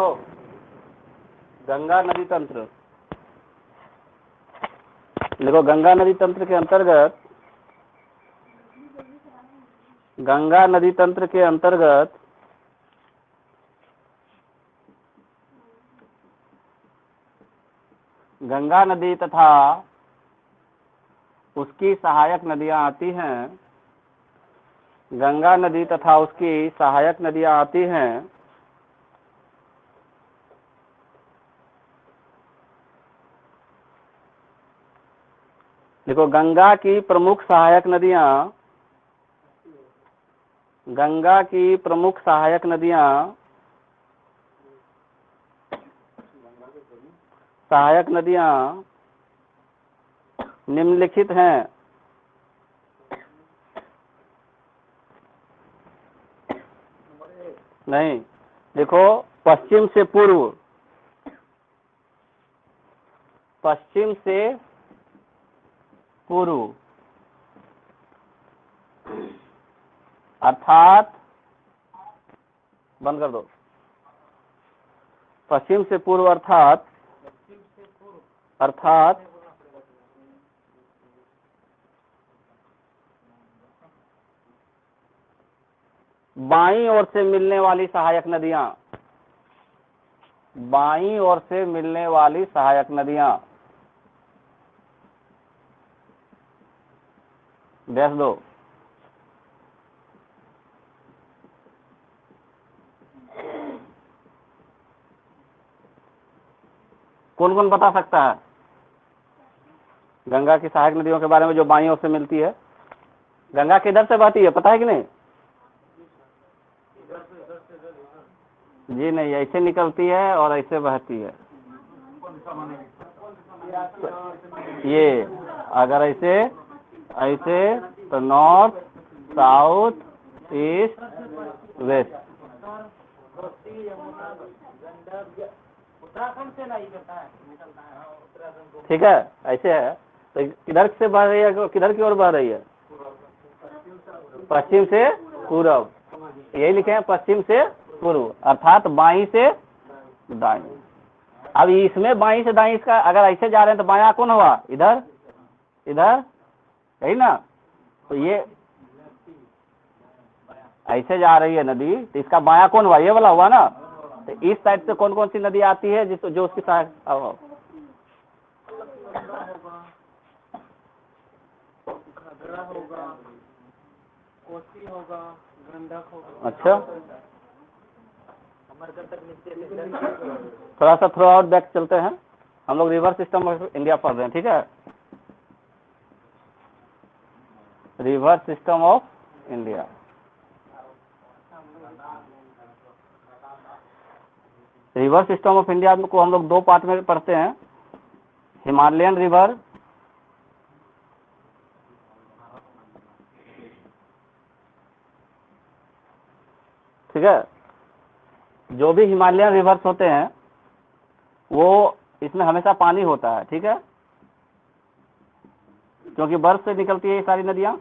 देखो गंगा नदी तंत्र, देखो गंगा नदी तंत्र के अंतर्गत, गंगा नदी तंत्र के अंतर्गत गंगा नदी तथा उसकी सहायक नदियां आती हैं, गंगा नदी तथा उसकी सहायक नदियां आती हैं। देखो गंगा की प्रमुख सहायक नदियां, गंगा की प्रमुख सहायक नदियां, सहायक नदियां निम्नलिखित हैं। नहीं, देखो पश्चिम से पूर्व, पश्चिम से पूर्व अर्थात, बंद कर दो, पश्चिम से पूर्व अर्थात बाईं ओर से मिलने वाली सहायक नदियां, बाईं ओर से मिलने वाली सहायक नदियां, डैश दो। कौन कौन बता सकता है गंगा की सहायक नदियों के बारे में जो बाईं ओर से मिलती है? गंगा किधर से बहती है, पता है कि नहीं? जी नहीं, ऐसे निकलती है और ऐसे बहती है। ये अगर ऐसे ऐसे तो नॉर्थ, साउथ, ईस्ट, वेस्ट। ठीक है, ऐसे है। तो किधर से बह रही है, किधर की ओर बह रही है? पश्चिम से पूर्व, यही लिखे हैं, पश्चिम से पूर्व अर्थात बाईं से दाईं। अब इसमें बाईं से दाईं, इसका अगर ऐसे जा रहे हैं तो बायां कौन हुआ? इधर, इधर, यही ना। तो ये ऐसे जा रही है नदी, तो इसका बायां कौन हुआ? ये वाला हुआ ना। तो इस साइड से कौन कौन सी नदी आती है जिस जो उसकी सहायक? होगा, कोसी होगा, गंडक होगा। अच्छा, थोड़ा सा थ्रो आउट बैक चलते हैं। हम लोग रिवर सिस्टम ऑफ इंडिया पढ़ रहे हैं, ठीक है? River system of India. River system of India को हम लोग दो पार्ट में पढ़ते हैं, हिमालयन रिवर, ठीक है? जो भी हिमालयन रिवर्स होते हैं वो, इसमें हमेशा पानी होता है, ठीक है? क्योंकि बर्फ से निकलती है ये सारी नदियां,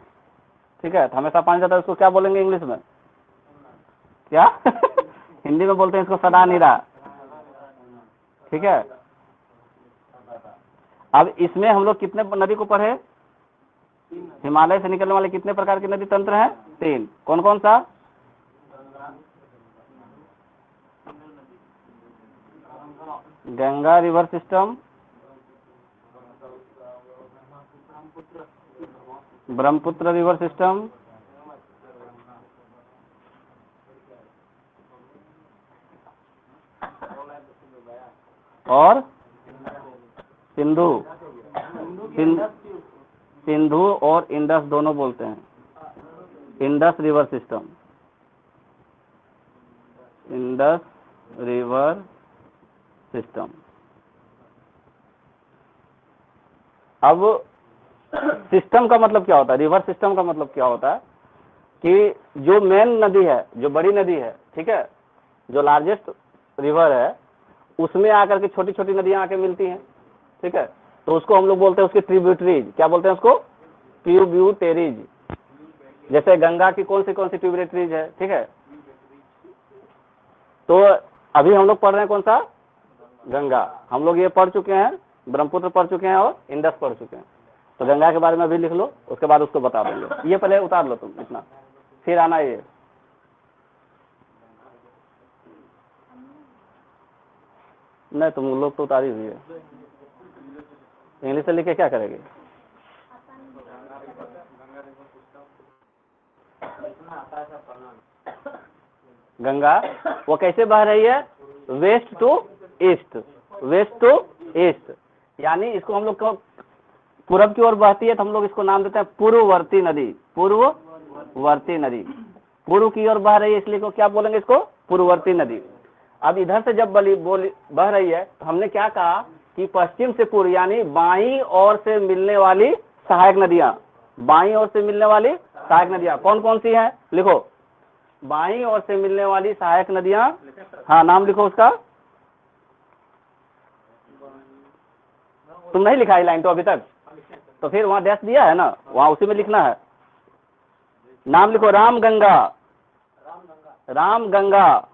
ठीक है? तो हमेशा पानी जाता है। उसको क्या बोलेंगे इंग्लिश में? क्या? हिंदी में बोलते हैं इसको सदा नीरा, ठीक है? अब इसमें हम लोग कितने नदी को पढ़े? हिमालय से निकलने वाले कितने प्रकार के नदी तंत्र हैं? 3। कौन कौन सा? Ganga river system, Brahmaputra river system, और सिंधु। सिंधु और इंडस दोनों बोलते हैं, Indus river system, Indus river system. अब सिस्टम का मतलब क्या होता है? रिवर सिस्टम का मतलब क्या होता है कि जो मेन नदी है, जो बड़ी नदी है, ठीक है, जो लार्जेस्ट रिवर है, उसमें आकर के छोटी छोटी नदियां आके मिलती हैं, ठीक है? तो उसको हम लोग बोलते हैं उसकी ट्रिब्यूटरीज। क्या बोलते हैं उसको? ट्रिब्यूटरीज। जैसे गंगा की कौन सी ट्रिब्यूटरीज है, ठीक है? तो अभी हम लोग पढ़ रहे हैं कौन सा? गंगा। हम लोग ये पढ़ चुके हैं, ब्रह्मपुत्र पढ़ चुके हैं और इंडस पढ़ चुके हैं। तो गंगा के बारे में अभी लिख लो, उसके बाद उसको बता देंगे। ये पहले उतार लो तुम इतना, फिर आना ये। नहीं तुम लोग तो उतारी हुई है, इंग्लिश से लिख के क्या करेंगे? गंगा वो कैसे बह रही है? West to east, west to east, यानी इसको हम लोग को पूरब की ओर बहती है तो हम लोग इसको नाम देते हैं पूर्ववर्ती नदी। पूर्ववर्ती नदी, पूर्व की ओर बह रही है इसलिए को क्या बोलेंगे? इसको पूर्ववर्ती नदी। अब इधर से जब बह रही है तो हमने क्या कहा कि पश्चिम से पूर्व, यानी बाईं ओर से मिलने वाली सहायक नदियां, बाईं ओर से मिलने वाली सहायक नदियां कौन कौन सी हैं? लिखो, बाईं ओर से मिलने वाली सहायक नदियां। हाँ नाम लिखो उसका। तुम नहीं लिखा है लाइन तो अभी तक, तो फिर वहां डैश दिया है ना, वहां उसी में लिखना है। नाम लिखो, रामगंगा, रामगंगा,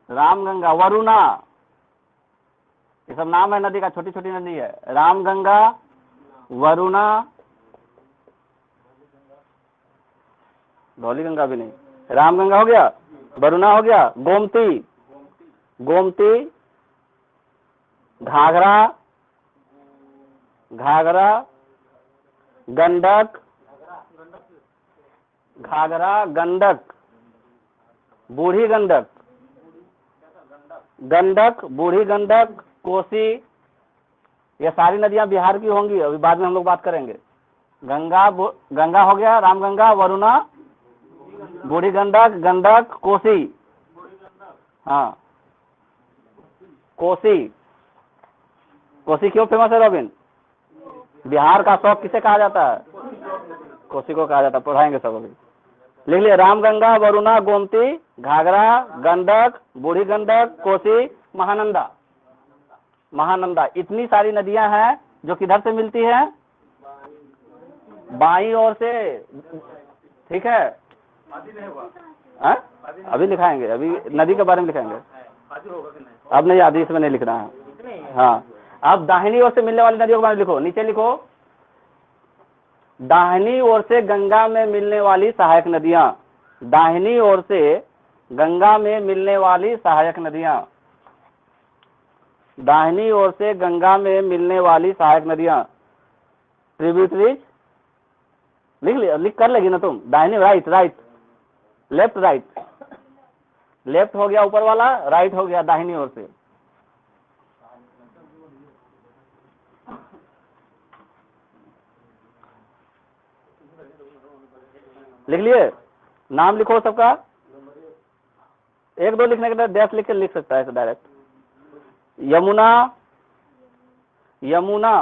रामगंगा, वरुणा, ये सब नाम है नदी का, छोटी छोटी नदी है। रामगंगा, वरुणा, धौली गंगा भी नहीं, रामगंगा हो गया, वरुणा हो गया, गोमती, गोमती, घाघरा, घाघरा, गंडक, घाघरा, गंडक, बूढ़ी गंडक, गंडक, बूढ़ी गंडक, कोसी, ये सारी नदियां बिहार की होंगी, अभी बाद में हम लोग बात करेंगे। गंगा गंगा हो गया, रामगंगा, वरुणा, बूढ़ी गंडक, गंडक, कोसी। हाँ कोसी, कोसी क्यों फेमस है रॉबिन? बिहार का शौक किसे कहा जाता है? कोसी को कहा जाता है, पढ़ाएंगे सब अभी। लिख लिया, रामगंगा, वरुणा, गोमती, घाघरा, गंडक, बूढ़ी गंडक, कोसी, महानंदा। महानंदा, इतनी सारी नदियां हैं जो किधर से मिलती हैं? बाईं ओर से। ठीक है, अभी लिखाएंगे, अभी नदी के बारे में लिखाएंगे। अब नहीं, आदि इसमें नहीं लिखना है। हाँ, अब दाहिनी ओर से मिलने वाली नदियों के बारे में लिखो, नीचे लिखो, दाहिनी ओर से गंगा में मिलने वाली सहायक नदियां, दाहिनी ओर से गंगा में मिलने वाली सहायक नदियां, दाहिनी ओर से गंगा में मिलने वाली सहायक नदियां, ट्रिब्यूटरीज। लिख लिया, लिख कर लेगी ना तुम? दाहिनी, right, right, left, right, left हो गया ऊपर वाला, राइट हो गया दाहिनी ओर से। लिख लिए? नाम लिखो सबका, एक दो लिखने के बाद डैश लिख के लिख सकता है डायरेक्ट। यमुना, यमुना,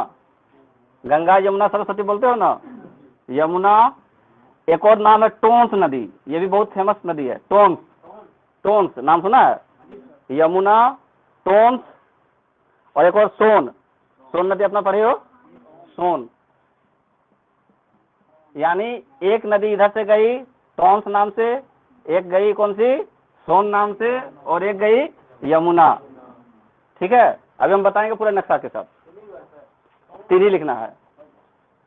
गंगा यमुना सरस्वती बोलते हो ना, यमुना। एक और नाम है टोंस नदी, ये भी बहुत फेमस नदी है, टोंस, टोंस नाम सुना है? यमुना, टोंस, और एक और सोन, सोन नदी अपना पढ़े हो? सोन, यानी एक नदी इधर से गई टोंस नाम से, एक गई कौन सी? सोन नाम से, और एक गई यमुना। ठीक है, अभी हम बताएंगे पूरे नक्शा के साथ, तीन लिखना है।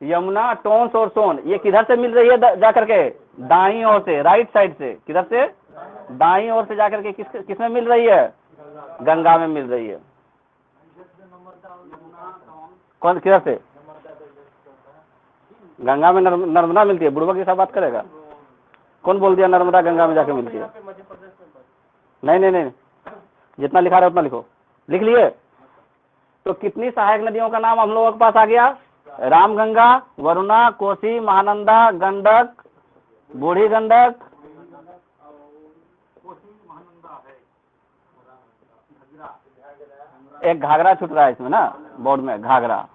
यमुना, टोंस और सोन, ये किधर से मिल रही है जाकर के? दाईं ओर से, राइट साइड से। किधर से? दाईं ओर से जाकर के किसमें मिल रही है? गंगा में मिल रही है। कौन किधर से? गंगा में नर्मदा मिलती है। बुढ़वा के साथ बात करेगा? कौन बोल दिया नर्मदा गंगा में जाके मिलती है? नहीं नहीं नहीं, जितना लिखा रहा है उतना लिखो। लिख लिए? तो कितनी सहायक नदियों का नाम हम लोगों के पास आ गया? रामगंगा, वरुणा, कोसी, महानंदा, गंडक, बूढ़ी गंडक, एक घाघरा छूट रहा है इसमें ना बोर्ड में, घाघरा।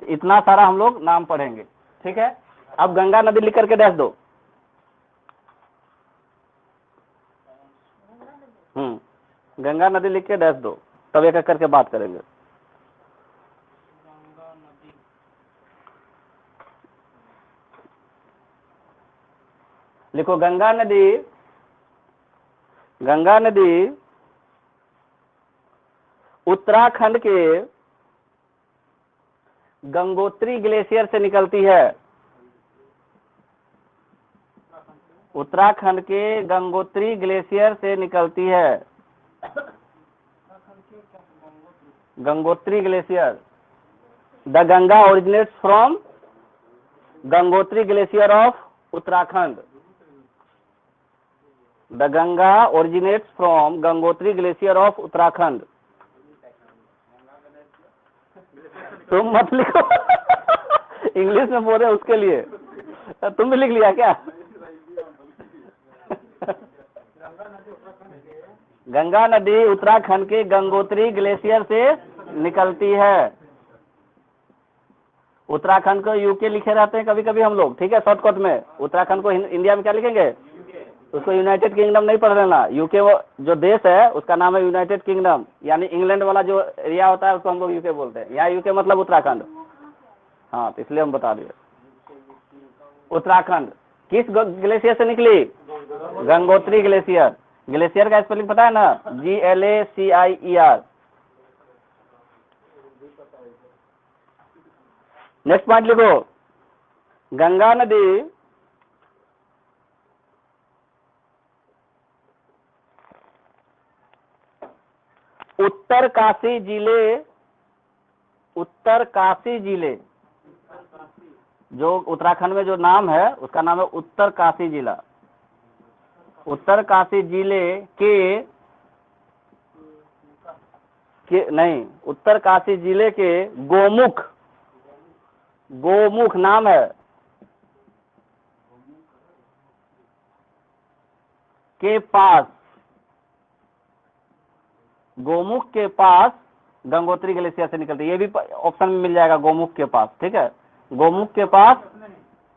इतना सारा हम लोग नाम पढ़ेंगे। ठीक है, अब गंगा नदी लिख करके डैश दो। गंगा नदी लिख के डैश दो, तब एक एक करके बात करेंगे। लिखो, गंगा नदी गंगा नदी उत्तराखंड के गंगोत्री ग्लेशियर से निकलती है। उत्तराखंड के गंगोत्री ग्लेशियर से निकलती है। Gangotri glacier, the Ganga originates from Gangotri glacier of Uttarakhand. The Ganga originates from Gangotri glacier of Uttarakhand. तुम मत लिखो इंग्लिश में बोल रहे उसके लिए, तुम भी लिख लिया क्या? गंगा नदी उत्तराखंड के गंगोत्री ग्लेशियर से निकलती है। उत्तराखंड को यूके लिखे रहते हैं कभी कभी हम लोग, ठीक है, शॉर्टकट में। उत्तराखंड को इंडिया में क्या लिखेंगे? उसको यूनाइटेड किंगडम नहीं पढ़ लेना। यूके वो जो देश है उसका नाम है यूनाइटेड किंगडम, यानी इंग्लैंड वाला जो एरिया होता है उसको हम लोग यूके बोलते हैं। यहाँ यूके मतलब उत्तराखंड। हाँ, तो इसलिए हम बता दिए। उत्तराखंड किस ग्लेशियर से निकली? गंगोत्री ग्लेशियर। ग्लेशियर का स्पेलिंग पता है ना? GLACIER। नेक्स्ट पॉइंट लिखो, गंगा नदी उत्तरकाशी जिले, जो उत्तराखंड में जो नाम है उसका नाम है उत्तरकाशी जिला। उत्तरकाशी जिले के नहीं, उत्तरकाशी जिले के गोमुख नाम है के पास, गोमुख के पास गंगोत्री ग्लेशियर से निकलती है। ये भी ऑप्शन में मिल जाएगा, गोमुख के पास, ठीक है। गोमुख के पास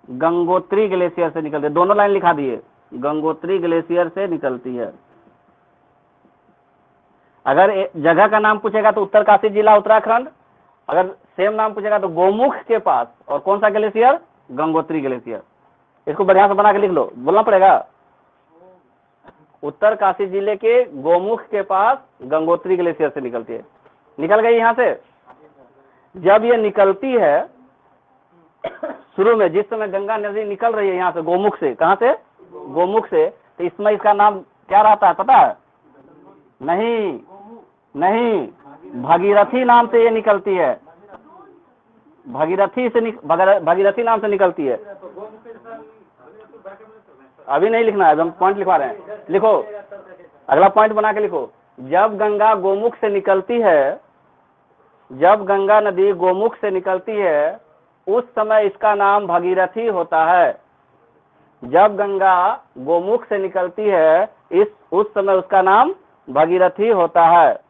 गंगोत्री ग्लेशियर से निकलती है। दोनों लाइन लिखा दिए, गंगोत्री ग्लेशियर से निकलती है। अगर जगह का नाम पूछेगा तो उत्तरकाशी जिला उत्तराखंड, अगर सेम नाम पूछेगा तो गोमुख के पास और कौन सा ग्लेशियर? गंगोत्री ग्लेशियर। इसको बढ़िया से बना के लिख लो, बोलना पड़ेगा। उत्तरकाशी जिले के गोमुख के पास गंगोत्री ग्लेशियर से निकलती है। निकल गई यहाँ से। जब ये निकलती है शुरू में, जिस समय गंगा नदी निकल रही है यहाँ से गोमुख से, कहाँ से? गोमुख से, तो इसमें इसका नाम क्या रहता है पता है? नहीं, भागीरथी नाम से ये निकलती है। भागीरथी नाम से निकलती है। अभी नहीं लिखना है, हम पॉइंट लिखवा रहे हैं। लिखो, अगला पॉइंट बना के लिखो। जब गंगा गोमुख से निकलती है, जब गंगा नदी गोमुख से निकलती है उस समय इसका नाम भागीरथी होता है। जब गंगा गोमुख से निकलती है उस समय उसका नाम भागीरथी होता है।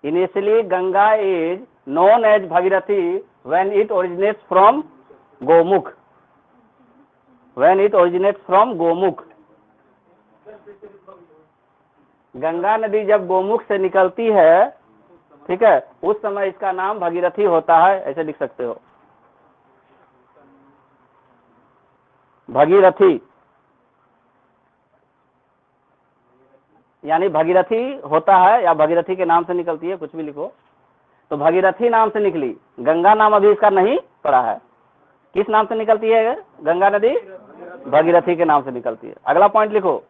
Initially Ganga is known as Bhagirathi when it originates from Gomukh. Ganga नदी जब गोमुख से निकलती है, ठीक है, उस समय इसका नाम भागीरथी होता है। ऐसे लिख सकते हो, भागीरथी, यानी भागीरथी होता है या भागीरथी के नाम से निकलती है, कुछ भी लिखो। तो भागीरथी नाम से निकली, गंगा नाम अभी इसका नहीं पड़ा है। किस नाम से निकलती है गंगा नदी? भागीरथी के नाम से निकलती है। अगला पॉइंट लिखो,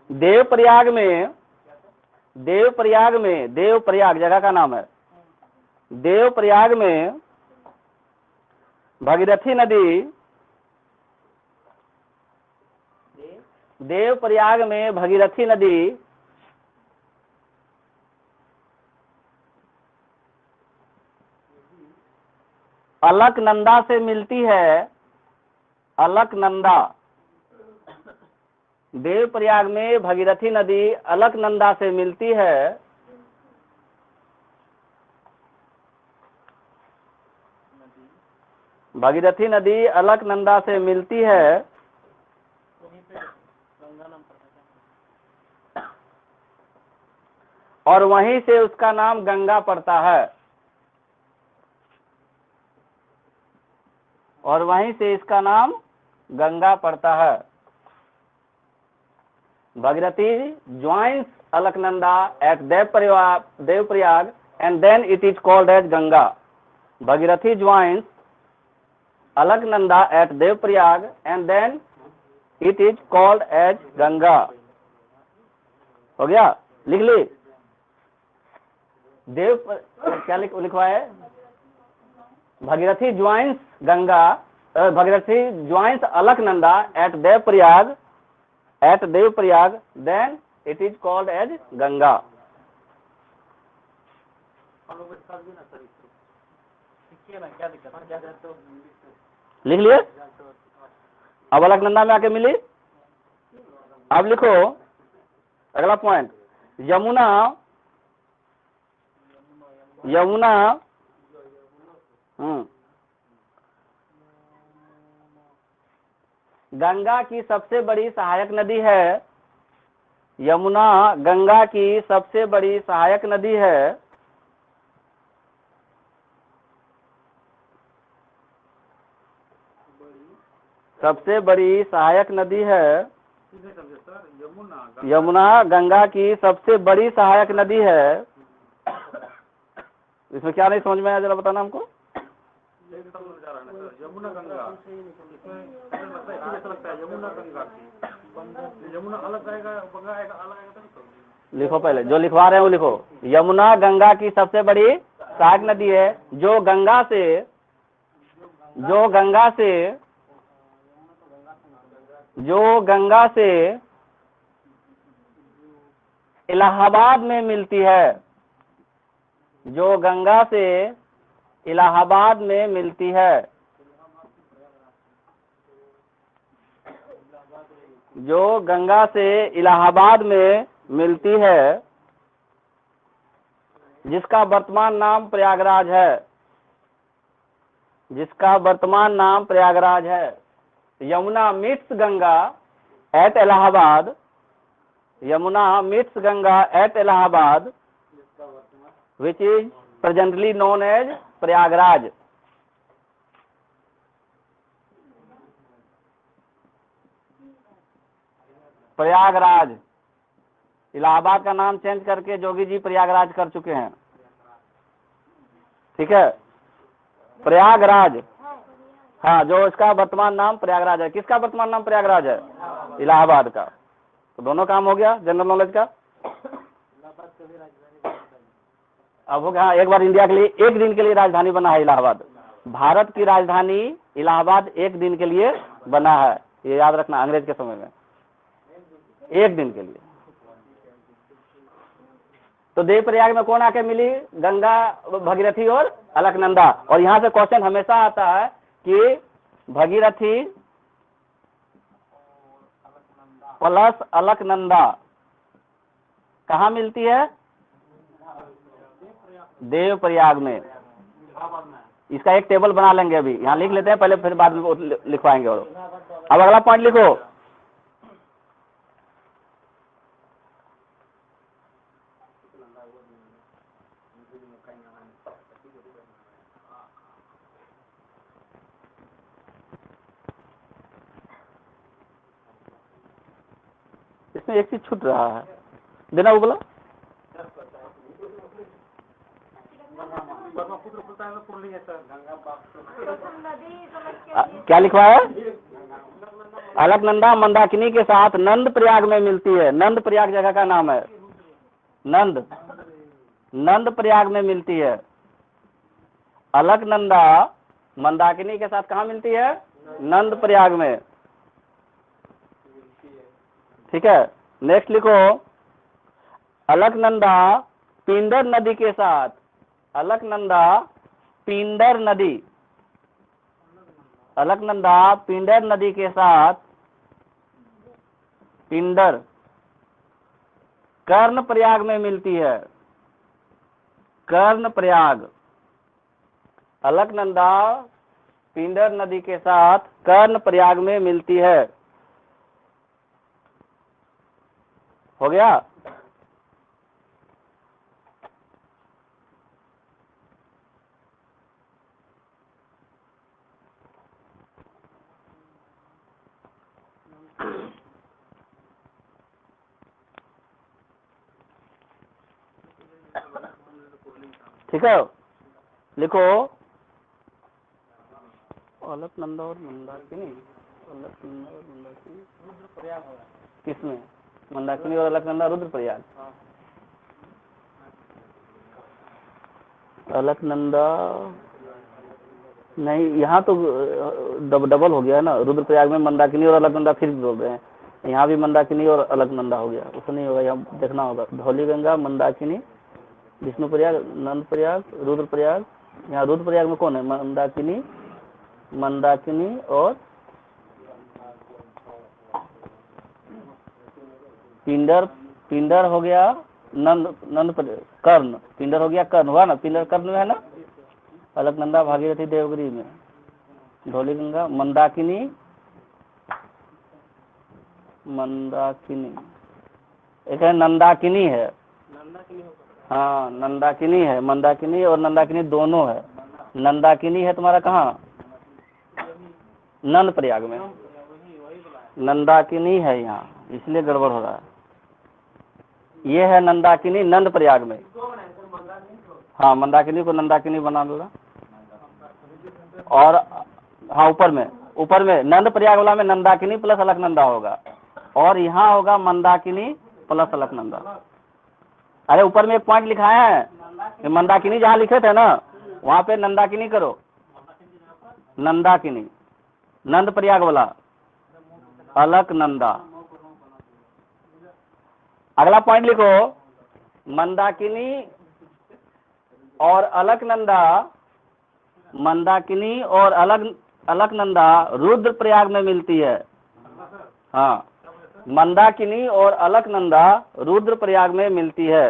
देवप्रयाग जगह का नाम है। देवप्रयाग में भागीरथी नदी अलकनंदा से मिलती है। अलकनंदा, देवप्रयाग में भागीरथी नदी अलकनंदा से मिलती है। भागीरथी नदी अलकनंदा से मिलती है और वहीं से उसका नाम गंगा पड़ता है। और वहीं से इसका नाम गंगा पड़ता है। Bhagirathi joins Alaknanda at Devprayag and then it is called as Ganga. Bhagirathi joins Alaknanda at Devprayag and then it is called as Ganga. हो गया, लिख ली। क्या लिखवा है? Bhagirathi joins Ganga, Bhagirathi joins Alaknanda at Devprayag then it is called as Ganga. लिख लिए? अब अलकनंदा में आके मिली। अब लिखो अगला पॉइंट, यमुना गंगा की सबसे बड़ी सहायक नदी है। यमुना गंगा की सबसे बड़ी सहायक नदी है। सबसे बड़ी सहायक नदी है। यमुना गंगा की सबसे बड़ी सहायक नदी है। इसमें क्या नहीं समझ में आया, जरा बताना हमको। यमुना गंगा, यमुना अलग आएगा, गंगा आएगा अलग आएगा। लिखो पहले जो लिखवा रहे हो लिखो। यमुना गंगा की सबसे बड़ी सहायक नदी है जो गंगा से इलाहाबाद में मिलती है। जो गंगा से इलाहाबाद में मिलती है। जो गंगा से इलाहाबाद में मिलती है, जिसका वर्तमान नाम प्रयागराज है। जिसका वर्तमान नाम प्रयागराज है। Yamuna meets Ganga at Allahabad. Yamuna meets Ganga at Allahabad which is presently known as Prayagraj. Prayagraj, Allahabad का नाम चेंज करके जोगी जी प्रयागराज कर चुके हैं। ठीक है, प्रयागराज। हाँ, जो इसका वर्तमान नाम प्रयागराज है। किसका वर्तमान नाम प्रयागराज है? इलाहाबाद का। तो दोनों काम हो गया जनरल नॉलेज का। अब हो गया, एक बार इंडिया के लिए एक दिन के लिए राजधानी बना है इलाहाबाद। भारत की राजधानी इलाहाबाद एक दिन के लिए बना है, ये याद रखना, अंग्रेज के समय में एक दिन के लिए। तो देवप्रयाग में कौन आके मिली? गंगा, भगीरथी और अलकनंदा। और यहाँ से क्वेश्चन हमेशा आता है कि भगीरथी प्लस अलकनंदा कहाँ मिलती है? देवप्रयाग में। इसका एक टेबल बना लेंगे, अभी यहाँ लिख लेते हैं पहले, फिर बाद में लिखवाएंगे। और अब अगला पॉइंट लिखो। इसमें एक चीज छूट रहा है, देना वो बोला। क्या लिखवा है? अलकनंदा मंदाकिनी के साथ नंद प्रयाग में मिलती है। नंद प्रयाग जगह का नाम है। नंद प्रयाग में मिलती है। अलकनंदा मंदाकिनी के साथ कहाँ मिलती है? नंद प्रयाग में। ठीक है, नेक्स्ट लिखो। अलकनंदा पिंडर नदी के साथ, अलकनंदा पिंडर नदी, अलकनंदा पिंडर नदी के साथ, पिंडर कर्ण प्रयाग में मिलती है। कर्ण प्रयाग, अलकनंदा पिंडर नदी के साथ कर्ण प्रयाग में मिलती है। हो गया। ठीक है, लिखो अलकनंदा और मंदाकिनी, अलकनंदा और मंदाकिनी रुद्रप्रयाग किसमें? मंदाकिनी और अलकनंदा रुद्रप्रयाग। अलकनंदा नहीं, यहाँ तो डबल हो गया ना, रुद्रप्रयाग में मंदाकिनी और अलकनंदा फिर बोल रहे हैं, यहाँ भी मंदाकिनी और अलकनंदा हो गया, उससे नहीं होगा, यहाँ देखना होगा। धौली गंगा, मंदाकिनी, विष्णु प्रयाग, नंद प्रयाग, रुद्रप्रयाग। यहाँ रुद्रप्रयाग में कौन है? मंदाकिनी, मंदाकिनी और पिंडर, पिंडर हो गया नंद कर्ण, पिंडर हो गया कर्ण, हुआ ना, पिंडर कर्ण में है ना। अलकनंदा भागीरथी देवगिरी में, धौली गंगा, मंदाकिनी, मंदाकिनी, एक है नंदाकिनी है, हाँ नंदाकिनी है, मंदाकिनी और नंदाकिनी दोनों है। नंदाकिनी है तुम्हारा कहाँ? नंद प्रयाग में, नंदाकिनी है यहाँ, इसलिए गड़बड़ हो रहा है। ये है नंदाकिनी नंद प्रयाग में, हाँ मंदाकिनी को नंदाकिनी बना देगा। और हाँ ऊपर में नंद प्रयाग वाला में नंदाकिनी प्लस अलकनंदा होगा, और यहाँ होगा मंदाकिनी प्लस अलकनंदा। अरे ऊपर में एक पॉइंट लिखा है, मंदाकिनी जहाँ लिखे थे ना वहाँ पे नंदाकिनी करो, नंदाकिनी, नंद प्रयाग वाला अलकनंदा। अगला पॉइंट लिखो, मंदाकिनी और अलकनंदा, मंदाकिनी और अलकनंदा रुद्रप्रयाग में मिलती है। हाँ, मंदाकिनी और अलकनंदा रुद्रप्रयाग में मिलती है।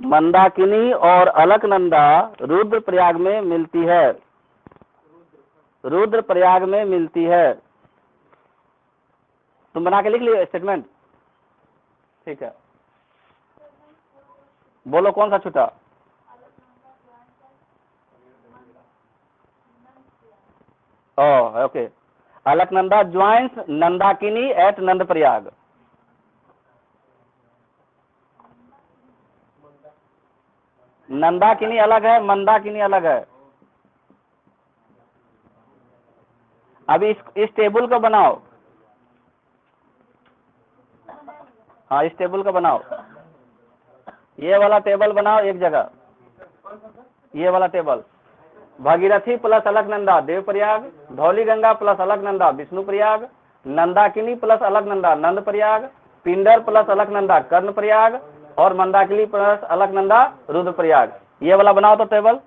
मंदाकिनी और अलकनंदा रुद्रप्रयाग में मिलती है, रुद्रप्रयाग में मिलती है। तुम बना के लिख लियो स्टेटमेंट, ठीक है। बोलो कौन सा छूटा? Okay, Alaknanda joins Nandakini at Nandprayag. Nandakini अलग है, मंदाकिनी अलग है। अभी इस टेबल को बनाओ, हाँ इस टेबल को बनाओ, ये वाला टेबल बनाओ एक जगह, ये वाला table, Bhagirathi plus Alaknanda Dev Prayag, Dhauli Ganga plus Alaknanda Vishnu Prayag, Nandakini plus Alaknanda नंद प्रयाग, पिंडर प्लस अलकनंदा कर्ण प्रयाग, और मंदाकिनी प्लस अलकनंदा रुद्र प्रयाग। ये वाला बनाओ तो टेबल।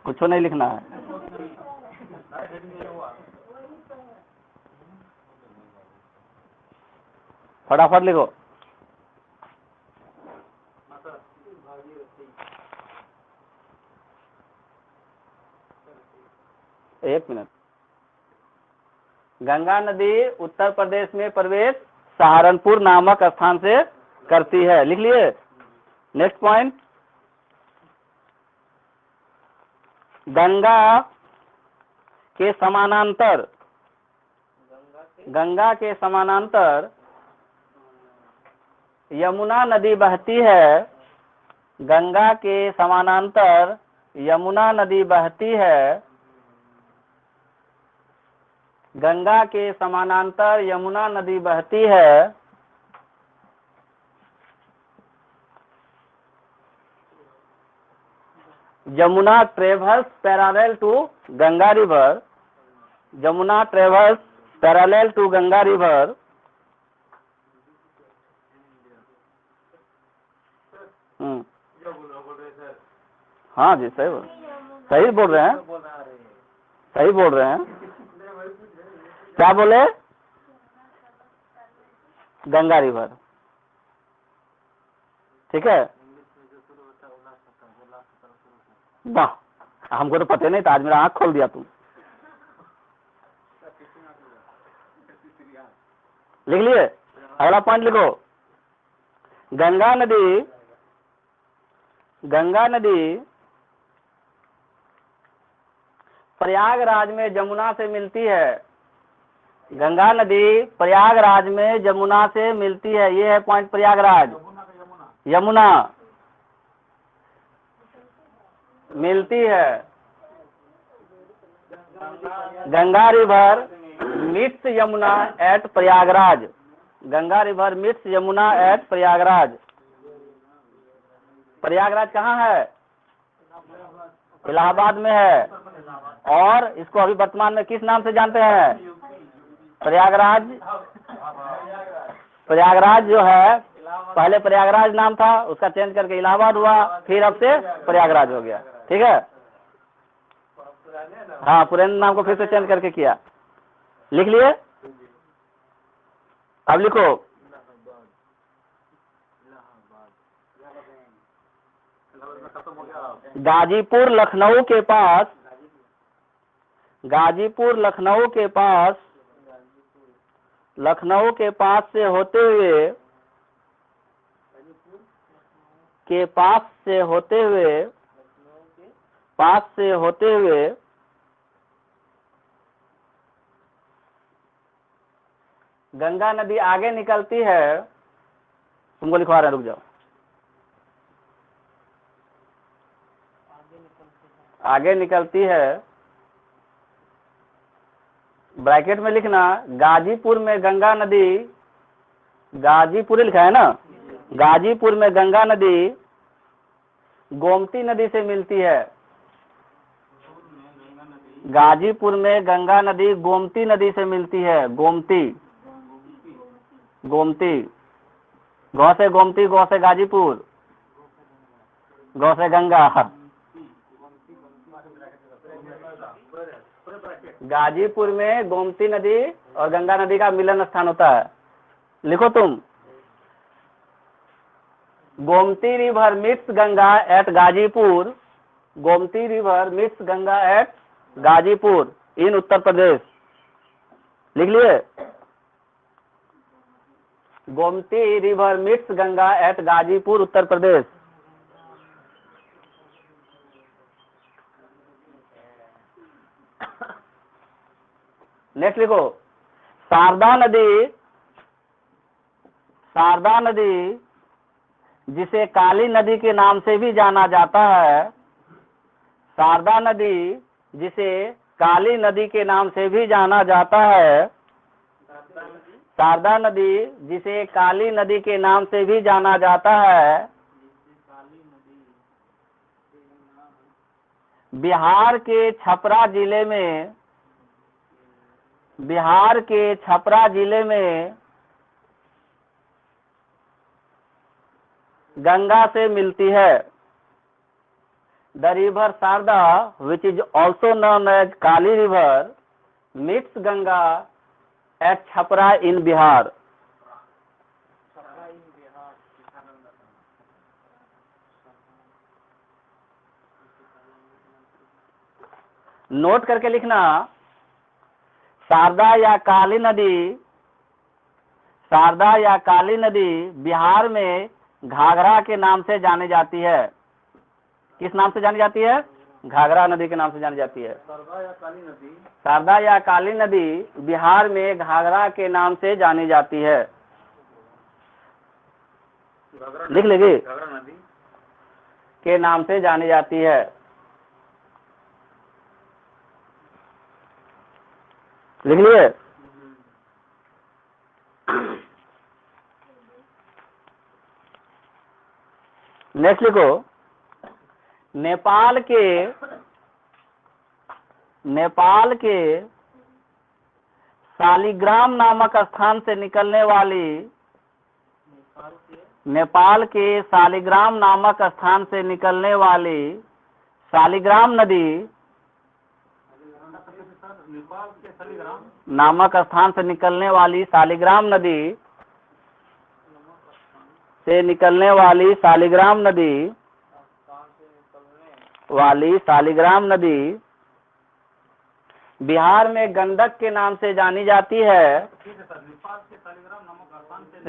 कुछ नहीं लिखना है, फटाफट लिखो। एक मिनट। गंगा नदी उत्तर प्रदेश में प्रवेश सहारनपुर नामक स्थान से करती है, लिख लिए। नेक्स्ट पॉइंट, गंगा के समानांतर, गंगा के समानांतर यमुना नदी बहती है, गंगा के समानांतर यमुना नदी बहती है, गंगा के समानांतर यमुना नदी बहती है। Yamuna traverse parallel to Ganga river, Yamuna traverse parallel to Ganga river. हाँ जी, सही बोल रहे हैं, सही बोल रहे हैं। क्या बोले? गंगा रिवर, ठीक है। वाह, हमको तो पता नहीं था, आज मेरा आँख खोल दिया तुम। लिख लिए? अगला पॉइंट लिखो, गंगा नदी, गंगा नदी प्रयागराज में जमुना से मिलती है, गंगा नदी प्रयागराज में जमुना से मिलती है। ये है पॉइंट प्रयागराज। यमुना मिलती है। Ganga river meets Yamuna at Prayagraj. Ganga river meets Yamuna at Prayagraj. Prayagraj कहाँ है? इलाहाबाद में है। और इसको अभी वर्तमान में किस नाम से जानते हैं? प्रयागराज। प्रयागराज जो है, पहले प्रयागराज नाम था, उसका चेंज करके इलाहाबाद हुआ, फिर अब से प्रयागराज हो गया। ठीक है, हाँ, पुराने नाम को फिर से चेंज करके किया। लिख लिए? अब लिखो, गाजीपुर लखनऊ के पास, गाजीपुर लखनऊ के पास, लखनऊ के पास से होते हुए, के पास से होते हुए, पास से होते हुए गंगा नदी आगे निकलती है। तुमको लिखवा रहे हैं, रुक जाओ। आगे निकलती है, ब्रैकेट में लिखना, गाजीपुर में गंगा नदी, गाजीपुर लिखा है ना, गाजीपुर में गंगा नदी गोमती नदी से मिलती है। गाजीपुर में गंगा नदी गोमती नदी से मिलती है। गोमती, गोमती, गौ से गोमती, गौ से गाजीपुर, गौ से गंगा। गाजीपुर में गोमती नदी और गंगा नदी का मिलन स्थान होता है। लिखो तुम, Gomti river meets Ganga at Ghazipur. Gomti river meets Ganga at Ghazipur in Uttar Pradesh. लिख लिए? Gomti river meets Ganga at Ghazipur Uttar Pradesh. Next लिखो, शारदा नदी, शारदा नदी जिसे काली नदी के नाम से भी जाना जाता है। शारदा नदी जिसे काली नदी के नाम से भी जाना जाता है। शारदा नदी जिसे काली नदी के नाम से भी जाना जाता है, बिहार के छपरा जिले में, बिहार के छपरा जिले में गंगा से मिलती है। The river Sharda which is also known as Kali river meets Ganga at Chhapra in Bihar. Note करके लिखना, शारदा या काली नदी, शारदा या काली नदी बिहार में घाघरा के नाम से जानी जाती है। किस नाम से जानी जाती है? घाघरा नदी के नाम से जानी जाती है। शारदा या काली नदी, शारदा या काली नदी बिहार में घाघरा के नाम से जानी जाती है। लिख लेगी? घाघरा नदी के नाम से जानी जाती है। लिख लिए? नेक्स्ट लिखो, नेपाल के, नेपाल के शालिग्राम नामक स्थान से निकलने वाली, नेपाल के शालिग्राम नामक स्थान से निकलने वाली शालिग्राम नदी, नामक स्थान से निकलने वाली शालिग्राम नदी से निकलने वाली शालिग्राम नदी, वाली शालिग्राम नदी बिहार में गंडक के नाम से जानी जाती है।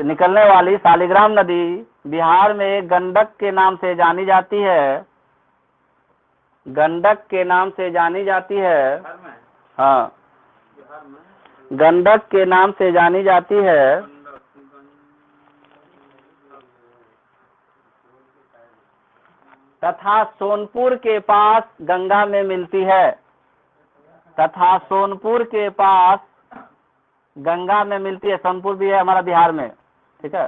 निकलने वाली शालिग्राम नदी बिहार में गंडक के नाम से जानी जाती है। गंडक के नाम से जानी जाती है। हाँ, गंडक के नाम से जानी जाती है तथा सोनपुर के पास गंगा में मिलती है, तथा सोनपुर के पास गंगा में मिलती है। सोनपुर भी है हमारा बिहार में, ठीक है।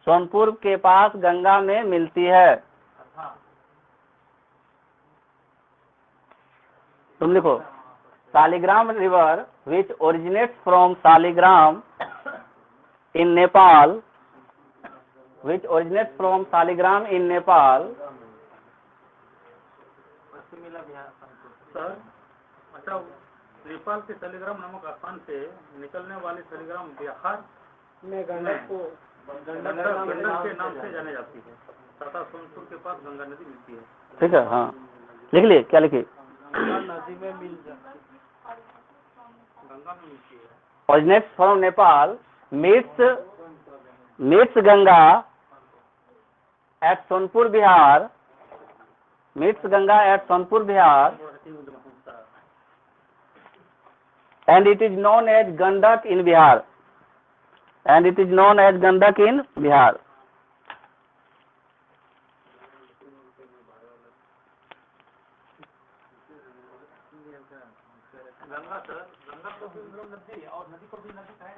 सोनपुर के पास गंगा में मिलती है। तुम लिखो Shaligram river which originates from Shaligram in Nepal, which originates from Shaligram in Nepal. Sir अच्छा, नेपाल के शालिग्राम नामक स्थान से निकलने वाली शालिग्राम बिहार में गंडक के नाम से जाने जाती है तथा सोनपुर के पास गंगा नदी मिलती है। ठीक है, हाँ लिख लिए, क्या लिखिए? नदी में मिल जाती है, गंगा में मिलती है। Originates from Nepal, meets Ganga at Sonpur Bihar, meets Ganga at Sonpur Bihar, and it is known as Gandak in Bihar, and it is known as Gandak in Bihar. Ganga sir, Ganga को भी नदी और नदी को भी नदी का है,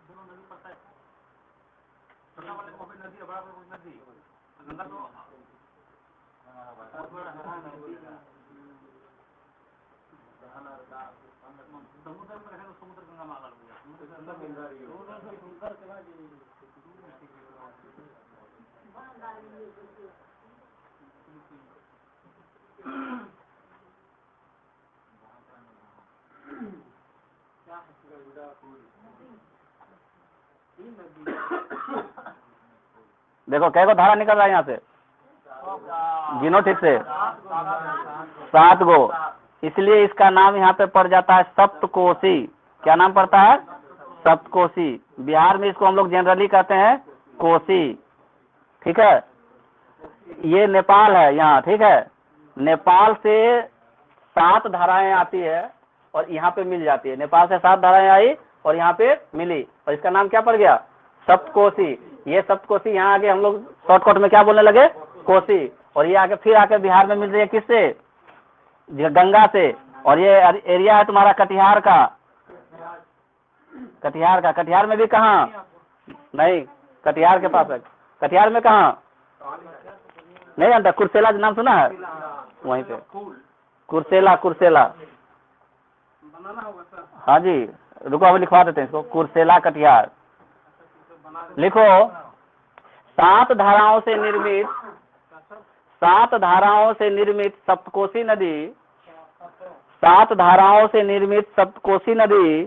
दोनों नदी पड़ता है। गंगा वाले को भी नदी है, बड़ा बड़ा नदी। गंगा तो बहुत बड़ा नदी है। समुद्र में रहे तो समुद्र गंगा में अलग हुआ, समुद्र गंगा गंगा रही देखो कै गो धारा निकल रहा है यहाँ से, गिनो ठीक से, 7 गो। इसलिए इसका नाम यहाँ पे पड़ जाता है सप्तकोशी। क्या नाम पड़ता है? सप्तकोशी। बिहार में इसको हम लोग जनरली कहते हैं कोसी, ठीक है। ये नेपाल है यहाँ, ठीक है। नेपाल से 7 धाराएं आती है और यहाँ पे मिल जाती है। नेपाल से 7 धाराएं आई और यहाँ पे मिली, और इसका नाम क्या पड़ गया? सप्तकोशी। ये सप्तकोशी यहाँ आके हम लोग शॉर्टकट में क्या बोलने लगे? कोसी। और ये आके फिर आके बिहार में मिल रही है किससे? गंगा से। और ये एरिया है तुम्हारा कटिहार का, कटिहार का। कटिहार में भी कहाँ? नहीं, कटिहार के पास है। कटिहार में कहाँ? नहीं जानता? कुर्सेला नाम सुना है? वहीं पे कुर्सेला, कुर्सेला। हाँ जी, रुको अभी लिखवा देते हैं इसको। कुर्सेला कटिहार लिखो। 7 धाराओं से निर्मित, 7 धाराओं से निर्मित सप्तकोशी नदी, 7 धाराओं से निर्मित सप्तकोशी नदी,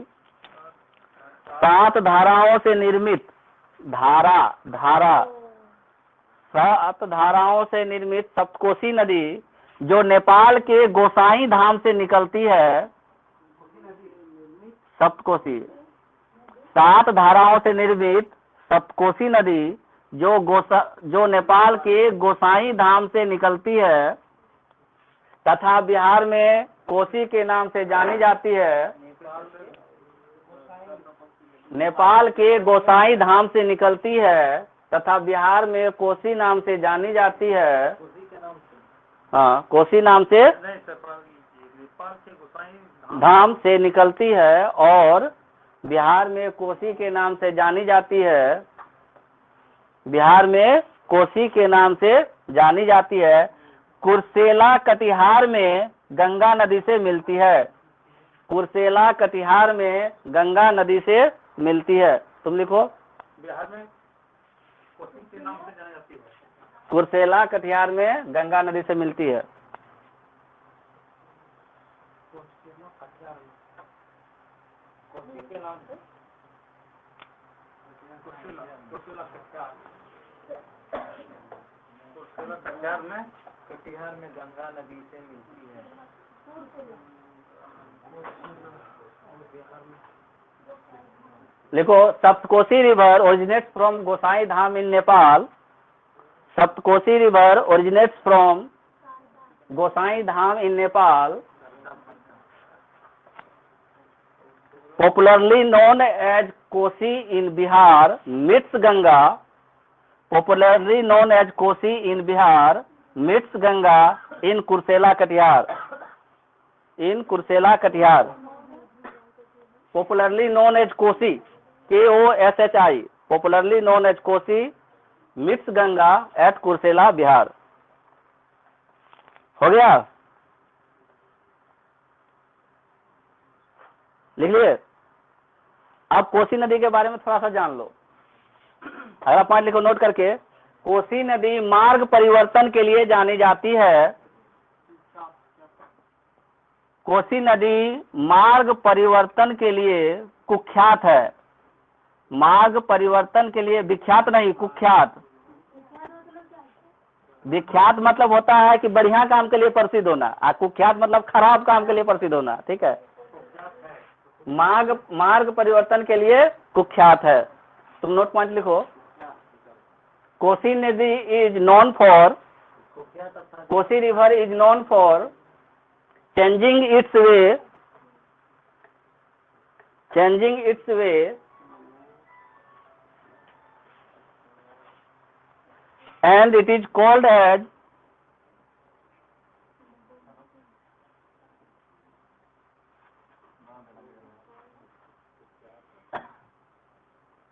7 धाराओं से निर्मित धारा, 7 धाराओं से निर्मित सप्तकोशी नदी जो नेपाल के गोसाई धाम से निकलती है। सप्तकोशी, 7 धाराओं से निर्मित सप्तकोशी नदी जो नेपाल के गोसाई धाम से निकलती है तथा बिहार में कोसी के नाम से जानी जाती है। नेपाल के गोसाई धाम से निकलती है तथा बिहार में कोसी नाम से जानी जाती है। हाँ, कोसी नाम से धाम से निकलती है और बिहार में कोसी के नाम से जानी जाती है। बिहार में कोसी के नाम से जानी जाती है। कुर्सेला कटिहार में गंगा नदी से मिलती है। कुर्सेला कटिहार में गंगा नदी से मिलती है। तुम लिखो, बिहार में कोसी के नाम से जानी जाती है। कुर्सेला कटिहार में गंगा नदी से मिलती है। कटिहार में गंगा नदी से मिलती है। लिखो, Saptakoshi river originates from Gosai Dham in Nepal. Saptakoshi river originates from Gosai Dham in Nepal. Popularly known as Kosi in Bihar meets Ganga, popularly known as Kosi in Bihar meets Ganga in Kursela Katihar, in Kursela Katihar. Popularly known as Kosi, KOSHI, popularly known as Kosi meets Ganga at Kursela Bihar. हो गया, लिख लिए। अब कोसी नदी के बारे में थोड़ा सा जान लो। अगला पॉइंट लिखो नोट करके, कोसी नदी मार्ग परिवर्तन के लिए जानी जाती है। कोसी नदी मार्ग परिवर्तन के लिए कुख्यात है। मार्ग परिवर्तन के लिए विख्यात नहीं, कुख्यात। विख्यात मतलब होता है कि बढ़िया काम के लिए प्रसिद्ध होना, और कुख्यात मतलब खराब काम के लिए प्रसिद्ध होना। ठीक है, मार्ग परिवर्तन के लिए कुख्यात है। तुम नोट पॉइंट लिखो, कोसी नदी is known for, Kosi river is known for changing its way and it is called as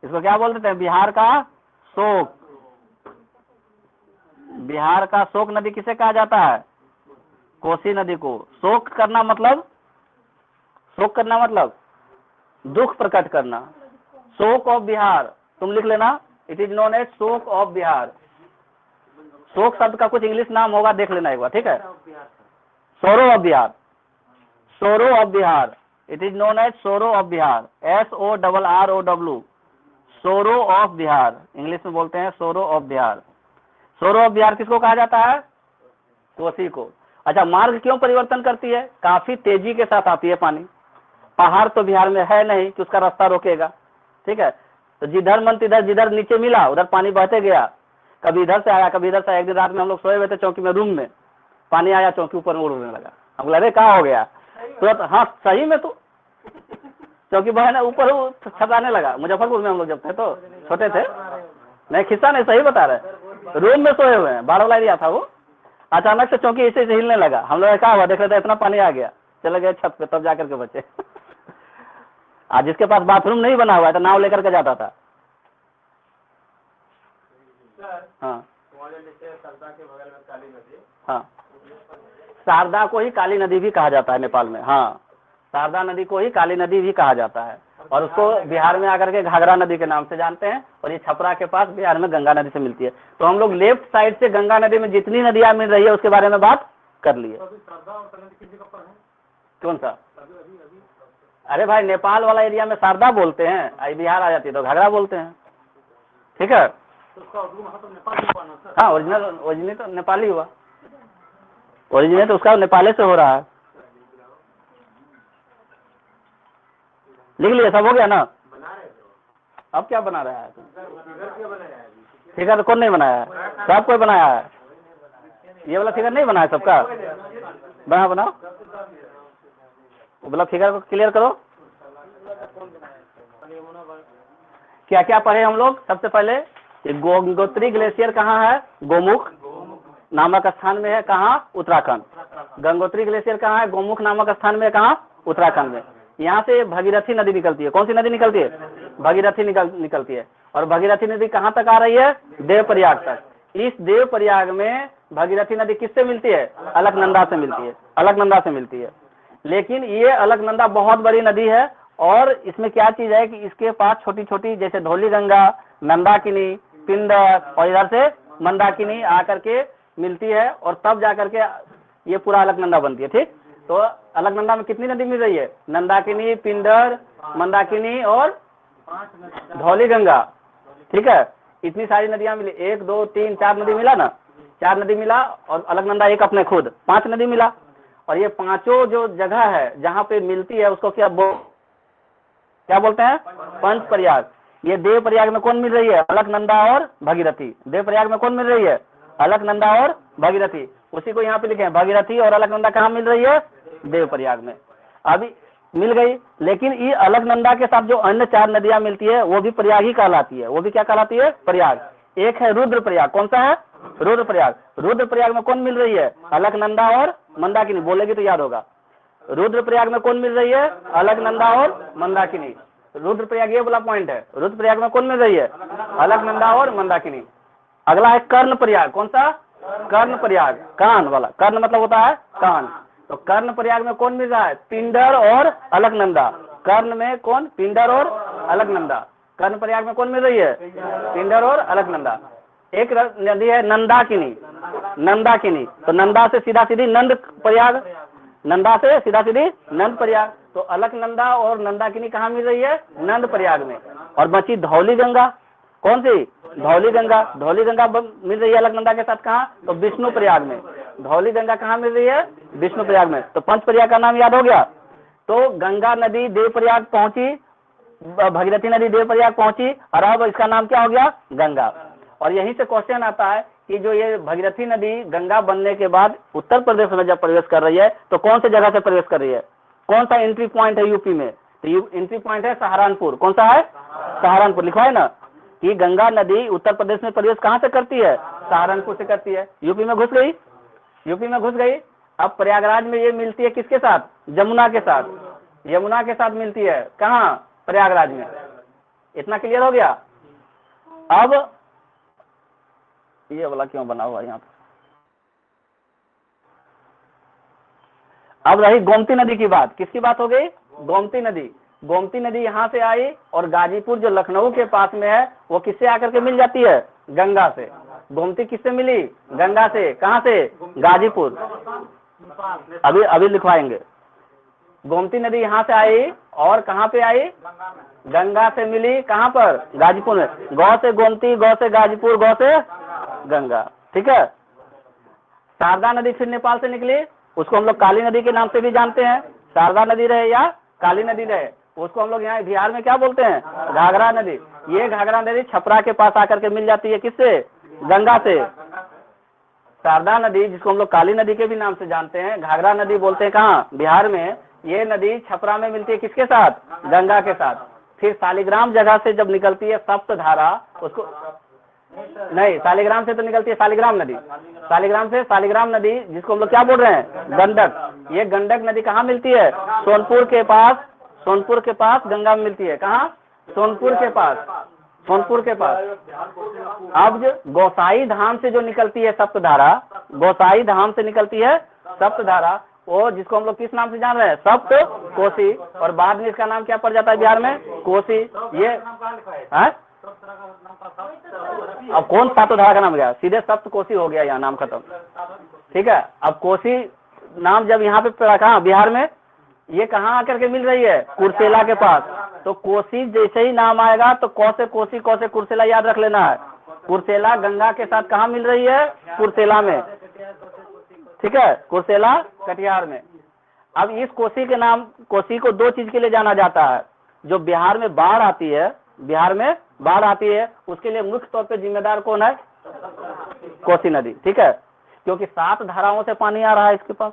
इसको क्या बोलते हैं, बिहार का शोक। बिहार का शोक नदी किसे कहा जाता है, कोसी नदी को। शोक करना मतलब, शोक करना मतलब दुख प्रकट करना। शोक ऑफ बिहार, तुम लिख लेना, इट इज नोन एज शोक ऑफ बिहार। शोक शब्द का कुछ इंग्लिश नाम होगा, देख लेना एक बार। ठीक है, सोरो of Bihar, sorrow of Bihar, it is known as sorrow of Bihar, SORROW, sorrow of Bihar, English में बोलते हैं सोरो of Bihar. Sorrow of Bihar किसको कहा जाता है, कोसी को। अच्छा, मार्ग क्यों परिवर्तन करती है, काफी तेजी के साथ आती है पानी। पहाड़ तो बिहार में है नहीं कि उसका रास्ता रोकेगा। ठीक है, तो जिधर मन तिधर, जिधर नीचे मिला उधर पानी बहते गया, कभी इधर से आया कभी इधर से। एक दिन रात में हम लोग सोए हुए थे चौकी में, रूम में पानी आया, चौकी ऊपर में उड़ने लगा। हम बोले अरे क्या हो गया, तो हाँ सही में तो चौकी बहने ऊपर छताने लगा। मुजफ्फरपुर में हम लोग जब थे तो छोटे थे, नहीं खिस्सा नहीं, सही बता रहे। रूम में सोए हुए हैं, 12 वाला एरिया था वो। अचानक से चौकी ऐसे हिलने लगा। हम लोग क्या हुआ, देख रहे थे इतना पानी आ गया, चले गए छत पे, तब जाकर के बचे। आज जिसके पास बाथरूम नहीं बना हुआ है तो नाव लेकर के जाता था। हाँ हाँ, शारदा को ही काली नदी भी कहा जाता है नेपाल में। हाँ, शारदा नदी को ही काली नदी भी कहा जाता है, और उसको बिहार में आकर के घाघरा नदी के नाम से जानते हैं। और ये छपरा के पास बिहार में गंगा नदी से मिलती है। तो हम लोग लेफ्ट साइड से गंगा नदी में जितनी नदियां मिल रही है उसके बारे में बात कर लिए। कौन सा, अरे भाई नेपाल वाला एरिया में शारदा बोलते हैं, आई बिहार आ जाती है तो घाघरा बोलते हैं। ठीक है, हाँ, ओरिजिनल तो नेपाली हुआ, ओरिजिनल तो उसका नेपाली से हो रहा है। लिख लिया, सब हो गया ना। अब क्या बना रहा है, फिगर तो कौन नहीं बनाया है, सब कोई बनाया है। ये वाला फिगर नहीं बनाया सबका, बनाओ बोला फिगर को क्लियर करो। क्या क्या पढ़े हम लोग, सबसे पहले गंगोत्री ग्लेशियर कहाँ है, गोमुख नामक स्थान में है। कहाँ, उत्तराखंड। गंगोत्री ग्लेशियर कहाँ है, गोमुख नामक स्थान में, कहाँ, उत्तराखंड में। यहाँ से भगीरथी नदी निकलती है। कौन सी नदी निकलती है, भगीरथी निकलती है। और भगीरथी नदी कहाँ तक आ रही है, देवप्रयाग तक। इस देवप्रयाग में भगीरथी नदी किससे मिलती है, अलकनंदा से मिलती है, अलकनंदा से मिलती है। लेकिन ये अलकनंदा बहुत बड़ी नदी है, और इसमें क्या चीज है कि इसके पास छोटी छोटी जैसे धौली गंगा, नंदाकिनी, पिंडर और इधर से मंदाकिनी आकर के मिलती है, और तब जाकर के ये पूरा अलकनंदा बनती है। ठीक, तो अलकनंदा में कितनी नदी मिल रही है, नंदाकिनी, पिंडर, मंदाकिनी और धौली गंगा। ठीक है, इतनी सारी नदियां मिली, 1 2 3 4 नदी मिला ना, 4 नदी मिला, और अलकनंदा एक अपने खुद, 5 नदी मिला। और ये पांचों जो जगह है जहाँ पे मिलती है उसको क्या बोलते हैं, पंच प्रयाग। ये देव प्रयाग में कौन मिल रही है, अलकनंदा और भगीरथी। देव प्रयाग में कौन मिल रही है, अलकनंदा और भगीरथी। उसी को यहाँ पे लिखे हैं, भगीरथी और अलकनंदा कहाँ मिल रही है, देव प्रयाग में। अभी मिल गई, लेकिन ये अलकनंदा के साथ जो अन्य 4 नदियां मिलती है वो भी प्रयाग ही कहलाती है। वो भी क्या कहलाती है? प्रयाग। एक है रुद्रप्रयाग। कौन सा है? रुद्रप्रयाग। रुद्रप्रयाग में कौन मिल रही है? अलकनंदा और मंदाकिनी। बोलेगी तो याद होगा। रुद्रप्रयाग में कौन मिल रही है? अलकनंदा और मंदाकिनी। रुद्रप्रयाग ये वाला पॉइंट है। रुद्रप्रयाग में कौन मिल रही है? अलकनंदा और मंदाकिनी। अगला है कर्णप्रयाग। कौन सा? कर्णप्रयाग, कान वाला। कर्ण मतलब होता है कान। तो कर्णप्रयाग में कौन मिल रहा है? पिंडर और अलकनंदा। कर्ण में कौन? पिंडर और अलकनंदा। कर्णप्रयाग में कौन मिल रही है? पिंडर और अलकनंदा। एक नदी है नंदाकिनी। नंदाकिनी, तो नंदा से सीधा सीधी नंद प्रयाग। नंदा से सीधा सीधी नंद प्रयाग। तो अलकनंदा और नंदाकिनी कहाँ मिल रही है? नंद प्रयाग में। और बची धौली गंगा। कौन सी? धौली गंगा। धौली गंगा मिल रही है अलकनंदा के साथ कहाँ? तो विष्णु प्रयाग में। धौली गंगा कहाँ मिल रही है? विष्णु प्रयाग में। तो पंच प्रयाग का नाम याद हो गया। तो गंगा नदी देव प्रयाग पहुंची, भगीरथी नदी देव प्रयाग पहुंची, और अब इसका नाम क्या हो गया? गंगा। और यहीं से क्वेश्चन आता है कि जो ये भगीरथी नदी गंगा बनने के बाद उत्तर प्रदेश में जब प्रवेश कर रही है तो कौन से जगह से प्रवेश कर रही है? कौन सा एंट्री पॉइंट है यूपी में? तो एंट्री पॉइंट है सहारनपुर। कौन सा है? सहारनपुर। लिखा है ना कि गंगा नदी उत्तर प्रदेश में प्रवेश कहाँ से करती है? सहारनपुर से करती है। यूपी में घुस गई। यूपी में घुस गई। अब प्रयागराज में ये मिलती है किसके साथ? जमुना के साथ। यमुना के साथ मिलती है कहाँ? प्रयागराज में। इतना क्लियर हो गया। अब ये वाला क्यों बना हुआ है यहाँ पर? अब रही गोमती नदी की बात। किसकी बात हो गई? गोमती नदी। गोमती नदी यहाँ से आई और गाजीपुर जो लखनऊ के पास में है वो किससे आकर के मिल जाती है? गंगा से। गोमती किससे मिली? गंगा से। कहाँ से? गाजीपुर। अभी लिखवाएंगे। गोमती नदी यहाँ से आई और कहाँ पे आई? गंगा से मिली। कहाँ पर? गाजीपुर में। गौ से गोमती, गौ से गाजीपुर, गौ से गंगा। ठीक है। शारदा नदी फिर नेपाल से निकली। उसको हम लोग काली नदी के नाम से भी जानते हैं। शारदा नदी रहे या काली नदी रहे, उसको हम लोग यहाँ बिहार में क्या बोलते हैं? घाघरा नदी। ये घाघरा नदी छपरा के पास आकर के मिल जाती है किससे? गंगा से। शारदा नदी जिसको हम लोग काली नदी के भी नाम से जानते हैं, घाघरा नदी बोलते हैं कहाँ? बिहार में। ये नदी छपरा में मिलती है किसके साथ? गंगा के साथ। फिर शालिग्राम जगह से जब निकलती है सप्तधारा, उसको नहीं, शालिग्राम से तो निकलती है शालिग्राम नदी। शालिग्राम से शालिग्राम नदी जिसको हम लोग क्या बोल रहे हैं? गंडक। ये गंडक नदी कहाँ मिलती है? सोनपुर के पास। सोनपुर के पास गंगा में मिलती है। कहाँ? सोनपुर के पास। सोनपुर के पास। अब जो गोसाई धाम से जो निकलती है सप्तधारा, गोसाई धाम से निकलती है सप्तधारा, वो जिसको हम लोग किस नाम से जान रहे हैं? सप्त कोसी। और बाद में इसका नाम क्या पड़ जाता है बिहार में? कोसी। ये है अब कौन सातोधारा का नाम गया? सीधे सप्त कोसी हो गया, यहाँ नाम खत्म। ठीक है। अब कोसी नाम जब यहाँ पे पड़ा कहाँ? बिहार में। ये कहाँ आकर के मिल रही है? कुर्सेला के पास। तो कोसी जैसे ही नाम आएगा तो कौसे कोसी, कौसे कुर्सेला याद रख लेना है। कुर्सेला गंगा के साथ कहाँ मिल रही है? कुर्सेला में। ठीक है। कुर्सेला कटिहार में। अब इस कोसी के नाम, कोसी को 2 चीज के लिए जाना जाता है। जो बिहार में बाढ़ आती है, बिहार में बाढ़ आती है, उसके लिए मुख्य तौर पे जिम्मेदार कौन है? कोसी नदी। ठीक है। क्योंकि 7 धाराओं से पानी आ रहा है इसके पास।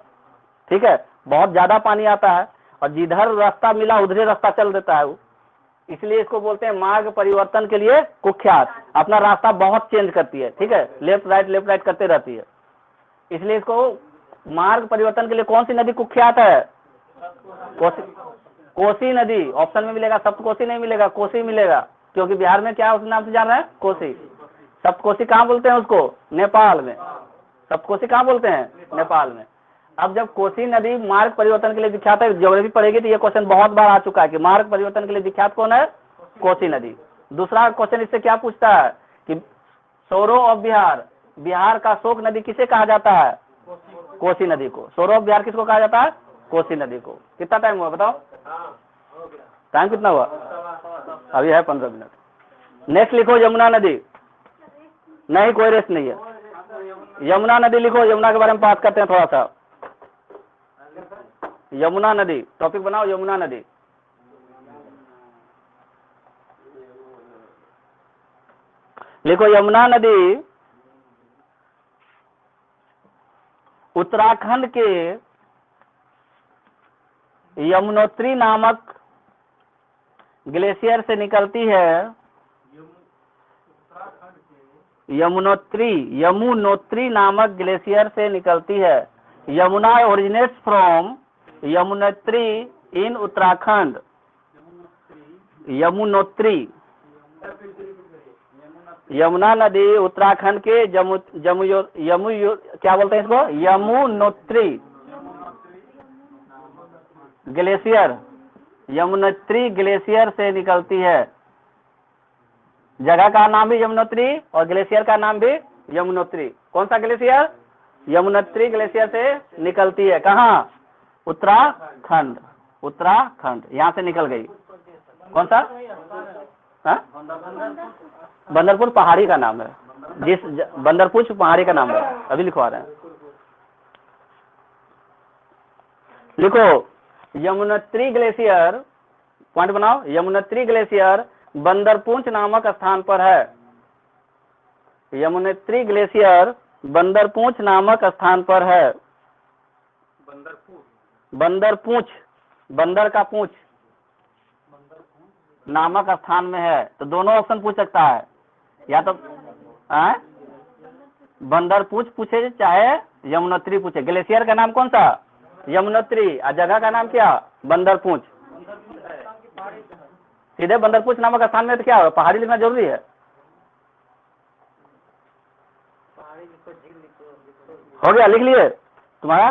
ठीक है। बहुत ज्यादा पानी आता है और जिधर रास्ता मिला उधर रास्ता चल देता है वो। इसलिए इसको बोलते हैं मार्ग परिवर्तन के लिए कुख्यात। अपना रास्ता बहुत चेंज करती है। ठीक है। लेफ्ट राइट करते रहती है। इसलिए इसको मार्ग परिवर्तन के लिए कौन सी नदी कुख्यात है? कोसी नदी। ऑप्शन में मिलेगा, सप्तकोसी नहीं मिलेगा, कोसी मिलेगा। क्योंकि बिहार में क्या उस नाम से जान रहे हैं? कोसी। सप्तकोसी कहाँ बोलते हैं उसको? नेपाल में। सप्तकोसी कहाँ बोलते हैं? नेपाल में। अब जब कोसी नदी मार्ग परिवर्तन के लिए विख्यात है, ज्योग्राफी पढ़ेगी तो ये क्वेश्चन बहुत बार आ चुका है कि मार्ग परिवर्तन के लिए विख्यात कौन है? कोसी नदी। दूसरा क्वेश्चन इससे क्या पूछता है कि सोरो ऑफ बिहार, बिहार का शोक नदी किसे कहा जाता है? कोसी नदी को। सोरो ऑफ बिहार किसको कहा जाता है? कोसी नदी को। कितना टाइम हुआ बताओ? टाइम कितना हुआ? अभी है 15 मिनट। नेक्स्ट लिखो यमुना नदी। नहीं, कोई रेस्ट नहीं है। यमुना नदी लिखो। यमुना के बारे में बात करते हैं थोड़ा सा। यमुना नदी टॉपिक बनाओ। यमुना नदी। लिखो यमुना नदी उत्तराखंड के यमुनोत्री नामक ग्लेशियर से निकलती है। यमुनोत्री नामक ग्लेशियर से निकलती है। यमुना ओरिजिनेट्स फ्रॉम यमुनोत्री इन उत्तराखंड। यमुनोत्री, यमुना नदी उत्तराखंड के क्या बोलते हैं इसको, यमुनोत्री ग्लेशियर, यमुनोत्री ग्लेशियर से निकलती है। जगह का नाम भी यमुनोत्री और ग्लेशियर का नाम भी यमुनोत्री। कौन सा ग्लेशियर? यमुनोत्री ग्लेशियर से निकलती है। कहाँ? उत्तराखंड। उत्तराखंड यहाँ से निकल गई। कौन सा? बंदरपुर पहाड़ी का नाम है, जिस बंदरपुर पहाड़ी का नाम है, अभी लिखवा रहे हैं। लिखो, यमुनोत्री ग्लेशियर, पॉइंट बनाओ, यमुनोत्री ग्लेशियर बंदरपूंछ नामक स्थान पर है। यमुनोत्री ग्लेशियर बंदरपूंछ नामक स्थान पर है। बंदरपूंछ, बंदर का पूंछ नामक स्थान में है। तो दोनों ऑप्शन पूछ सकता है, या तो बंदरपूंछ पूछे चाहे यमुनोत्री पूछे। ग्लेशियर का नाम कौन सा? यमुनोत्री। और जगह का नाम क्या? बंदरपूंछ। सीधे बंदरपूंछ नामक स्थान में तो क्या होगा, पहाड़ी लिखना जरूरी है। हो गया, लिख लिए? तुम्हारा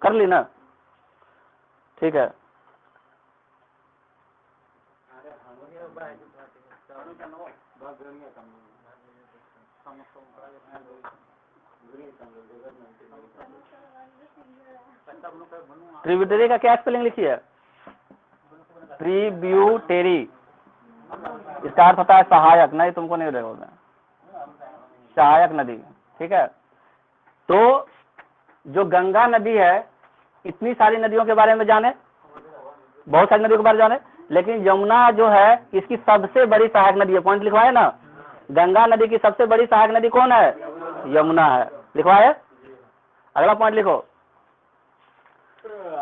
कर ली ना? ठीक है। ट्रिब्यूटरी का क्या स्पेलिंग लिखिए? ट्रिब्यूटरी, इसका अर्थ होता है सहायक। नहीं, तुमको नहीं बोलना, सहायक नदी। ठीक है। तो जो गंगा नदी है, इतनी सारी नदियों के बारे में जाने, बहुत सारी नदियों के बारे में जाने, लेकिन यमुना जो है इसकी सबसे बड़ी सहायक नदी है। पॉइंट लिखवाए ना, गंगा नदी की सबसे बड़ी सहायक नदी कौन है? यमुना है। लिखवाए? अगला पॉइंट लिखो,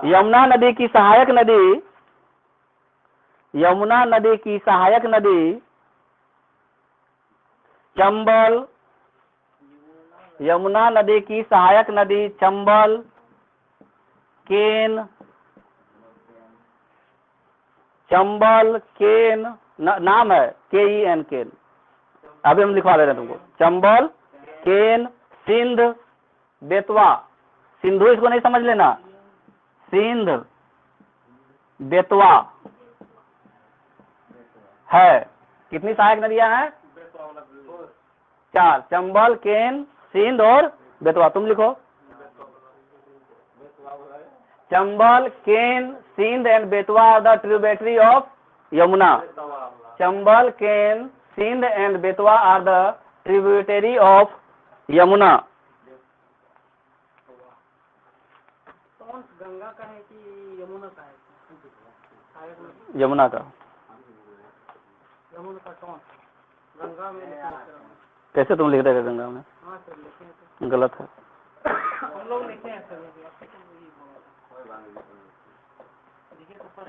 यमुना नदी की सहायक नदी, यमुना नदी की सहायक नदी चंबल, यमुना नदी की सहायक नदी चंबल, केन, चंबल, केन नाम है, KEN, केन। अभी हम लिखवा दे रहे हैं तुमको। चंबल, केन, सिंध, बेतवा। सिंधु इसको नहीं समझ लेना, सिंध, बेतवा है। कितनी सहायक नदियां हैं? 4, चंबल, केन, सिंध और बेतवा। तुम लिखो, Chambal, Ken, Sindh and Betwa are the tributary of Yamuna. Chambal, Ken, Sindh and Betwa are the tributary of Yamuna. Ganga का है कि यमुना का है? यमुना का। यमुना का कौन? गंगा में कैसे तुम लिख रहे हो गंगा में? हाँ सर, लिखे गलत है। हम लोग लिखे हैं सर।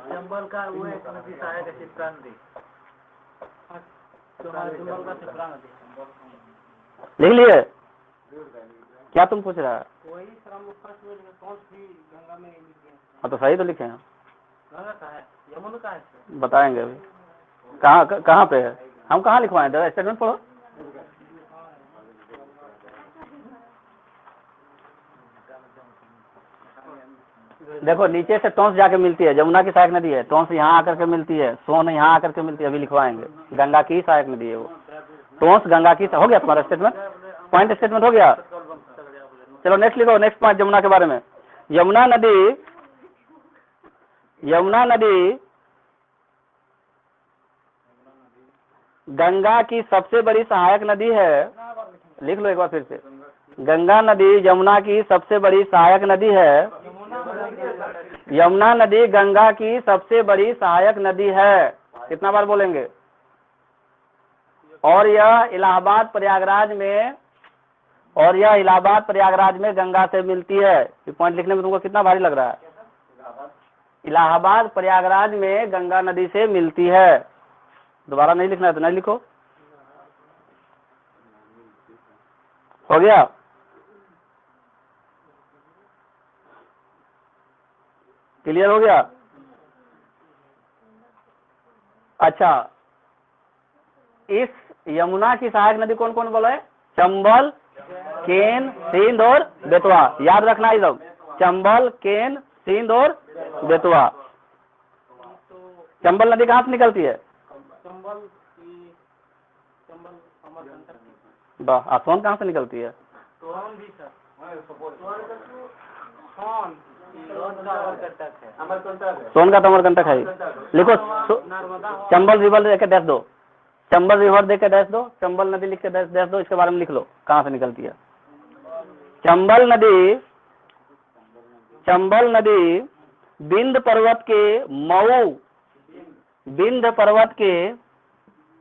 चंबल का वो है नदी सहायक है, शिप्रा नदी। चंबल का शिप्रा नदी लिख लिए? क्या तुम पूछ रहा है? वही सर, हम लोग कौन सी गंगा में? हाँ तो सही तो लिखे हैं। गंगा का है, यमुना का है? बताएंगे अभी। कहाँ पे है? हम कहाँ लिखवाएं? जरा स्टेटमेंट पढ़ो। देखो, नीचे से टोंस जाके मिलती है, यमुना की सहायक नदी है। टोंस यहाँ आकर के मिलती है, सोन यहाँ आकर के मिलती है। अभी लिखवाएंगे, गंगा की सहायक नदी है वो। टोंस गंगा की। हो गया तुम्हारा स्टेटमेंट? पॉइंट स्टेटमेंट हो गया। चलो नेक्स्ट लिखो, नेक्स्ट पॉइंट यमुना के बारे में। यमुना नदी, यमुना नदी गंगा की सबसे बड़ी सहायक नदी है। लिख लो एक बार फिर से, गंगा नदी यमुना की सबसे बड़ी सहायक नदी है। यमुना नदी गंगा की सबसे बड़ी सहायक नदी है। कितना बार बोलेंगे? और यह इलाहाबाद प्रयागराज में, गंगा से मिलती है। ये पॉइंट लिखने में तुमको कितना भारी लग रहा है? इलाहाबाद प्रयागराज में गंगा नदी से मिलती है। दोबारा नहीं लिखना है तो नहीं लिखो। हो गया? क्लियर हो गया? अच्छा, इस यमुना की सहायक नदी कौन कौन बोला है? चंबल, केन, सिंध और बेतवा। याद रखना ये सब, चंबल, केन, सिंध और बेतवा। चंबल नदी कहाँ से निकलती है? वाह, सोन कहाँ से निकलती है? सोन का तो अमरकंटक है। लिखो चंबल रिवर देख के डैश दो, चंबल रिवर देख के डैश दो, चंबल नदी लिख के डैश दो, इसके बारे में लिख लो कहाँ से निकलती है। चंबल नदी विंध्य पर्वत के मऊ, विंध्य पर्वत के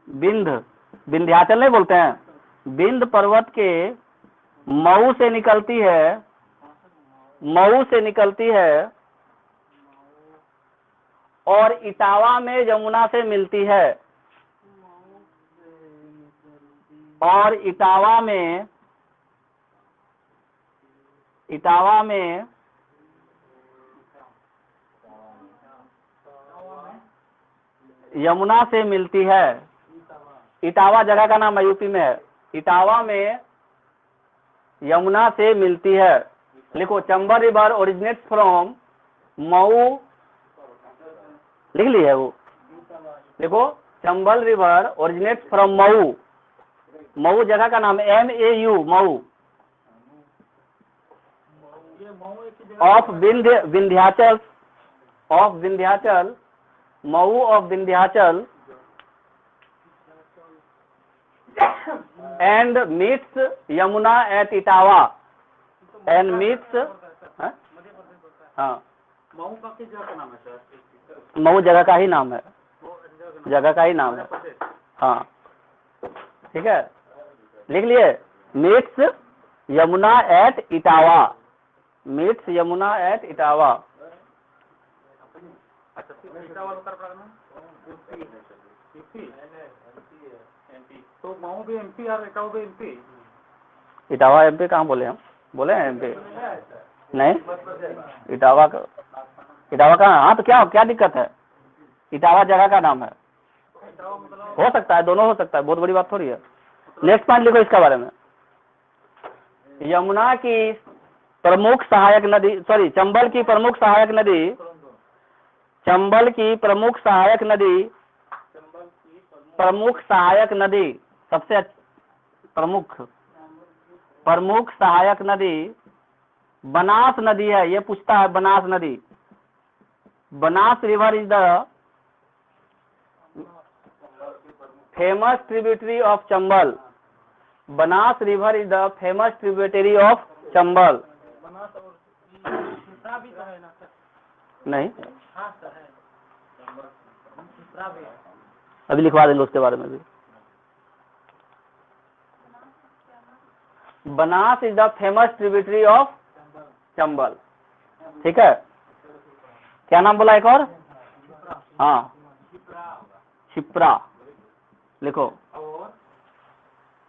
विंध्याचल नहीं बोलते हैं, विंध्य पर्वत के मऊ से निकलती है और इटावा में यमुना से मिलती है, और इटावा में यमुना से मिलती है। इटावा जगह का नाम है, यूपी में है। इटावा में यमुना से मिलती है। लिखो Chambal river originates from Mau, लिख ली है वो। देखो Chambal river originates from Mau, Mau जगह का नाम है, MAU Mau, of Vindhyachal, Mau of Vindhyachal and meets Yamuna at Etawah and meets. हाँ, मऊ का किस जगह का नाम है सर? मऊ जगह का ही नाम है, जगह का ही नाम है। हाँ ठीक है, लिख लिए। Meets Yamuna at Etawah, meets Yamuna at Etawah. तो मऊ भी MP और इटावा भी MP? इटावा MP कहाँ बोले हम? बोले हैं MP? नहीं, इटावा कहाँ? हाँ तो क्या दिक्कत है? इटावा जगह का नाम है, हो सकता है, दोनों हो सकता है, बहुत बड़ी बात थोड़ी है। नेक्स्ट पॉइंट लिखो इसके बारे में। यमुना की प्रमुख सहायक नदी, सॉरी, चंबल की प्रमुख सहायक नदी, सबसे प्रमुख सहायक नदी बनास नदी है। ये पूछता है बनास नदी। Banas river is the famous tributary of Chambal. Banas river is the famous tributary of Chambal. नहीं, अभी लिखवा देंगे उसके बारे में भी। Banas is the famous tributary of Chambal. ठीक है, क्या नाम बोला एक और? हाँ, क्षिप्रा। लिखो,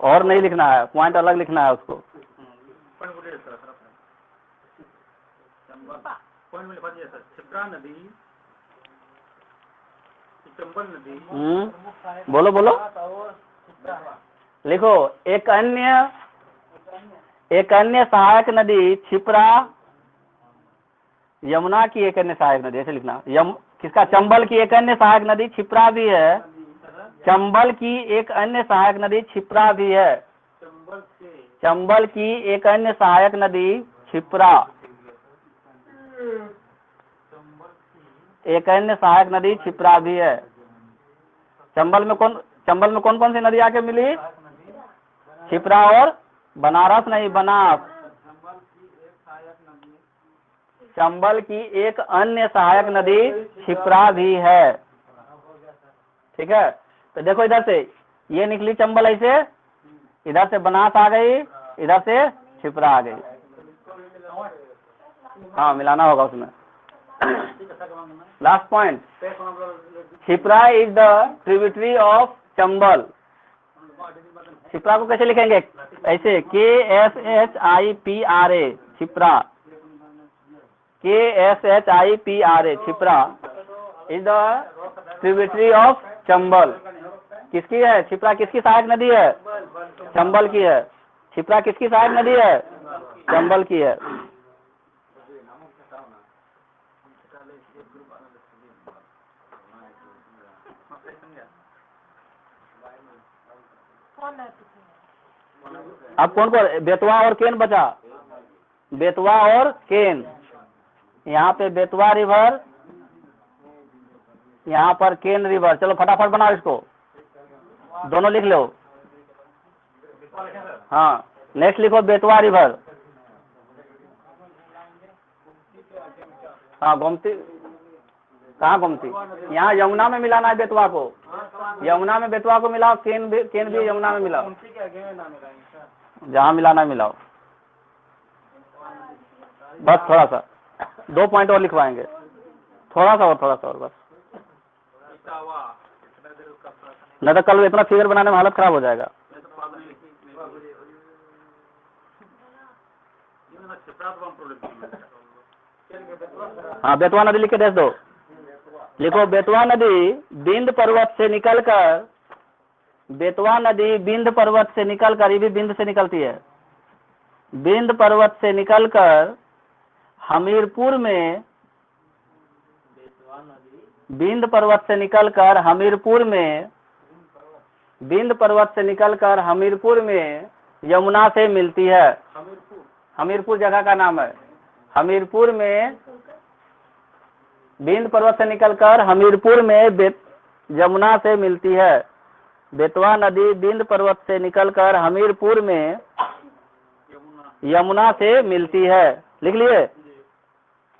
और नहीं लिखना है, पॉइंट अलग लिखना है उसको। क्षिप्रा नदी, चंबल नदी, बोलो। लिखो, एक अन्य सहायक नदी क्षिप्रा, यमुना की एक अन्य सहायक नदी, ऐसे लिखना। किसका? चंबल की एक अन्य सहायक नदी क्षिप्रा भी है। चंबल की एक अन्य सहायक नदी क्षिप्रा भी है। चंबल की एक अन्य सहायक नदी क्षिप्रा, एक अन्य सहायक नदी क्षिप्रा भी है। चंबल में कौन कौन सी नदी आके मिली? क्षिप्रा और बनारस नहीं, बनास। चंबल की एक अन्य सहायक नदी क्षिप्रा भी है। ठीक है, तो देखो इधर से ये निकली चंबल, ऐसे इधर से बनास आ गई, इधर से क्षिप्रा आ गई। हाँ, मिलाना होगा उसमें। Last point, Kshipra is the tributary of Chambal. Kshipra को कैसे लिखेंगे? ऐसे KSHIPRA, Kshipra, KSHIPRA, Kshipra is the tributary of Chambal. किसकी है क्षिप्रा? किसकी सहायक नदी है? चंबल की है। क्षिप्रा किसकी सहायक नदी है? चंबल की है। अब कौन कौन? बेतवा और केन बचा। बेतवा और केन, यहाँ पे बेतवा रिवर, यहाँ पर केन रिवर। चलो फटाफट बनाओ इसको, दोनों लिख लो। हाँ, नेक्स्ट लिखो बेतवा रिवर। हाँ, गोमती कहाँ? गोमती यहाँ यमुना में मिलाना है बेतवा को। यमुना में बेतवा को मिलाओ, केन भी यमुना में मिलाओ। जहाँ मिलाना मिलाओ। बस थोड़ा सा 2 पॉइंट और लिखवाएंगे, थोड़ा सा और बस, नहीं तो कल इतना फिगर बनाने में हालत खराब हो जाएगा। हाँ, बेतवा नदी लिख के दे दो। लिखो बेतवा नदी बिंद पर्वत से निकलकर, बेतवा नदी बिंद पर्वत से निकलकर, ये भी बिंद से निकलती है, बिंद पर्वत से निकलकर हमीरपुर में, बिंद पर्वत से निकलकर हमीरपुर में, बिंद पर्वत से निकलकर हमीरपुर में यमुना से मिलती है। हमीरपुर जगह का नाम है। हमीरपुर में बिंद पर्वत से निकलकर हमीरपुर में यमुना से मिलती है। बेतवा नदी बिंद पर्वत से निकलकर हमीरपुर में यमुना से मिलती है। लिख लिए?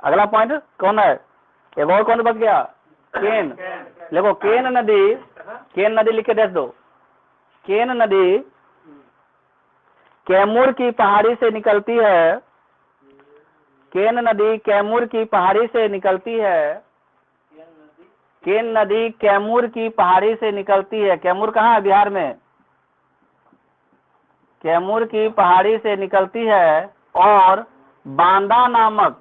अगला पॉइंट कौन है? एक और कौन बच गया? केन। देखो केन नदी लिख के दे दो। केन नदी कैमूर की पहाड़ी से निकलती है। केन नदी कैमूर की पहाड़ी से निकलती है। केन नदी कैमूर की पहाड़ी से निकलती है। कैमूर कहाँ है? बिहार में। कैमूर की पहाड़ी से निकलती है और बांदा नामक,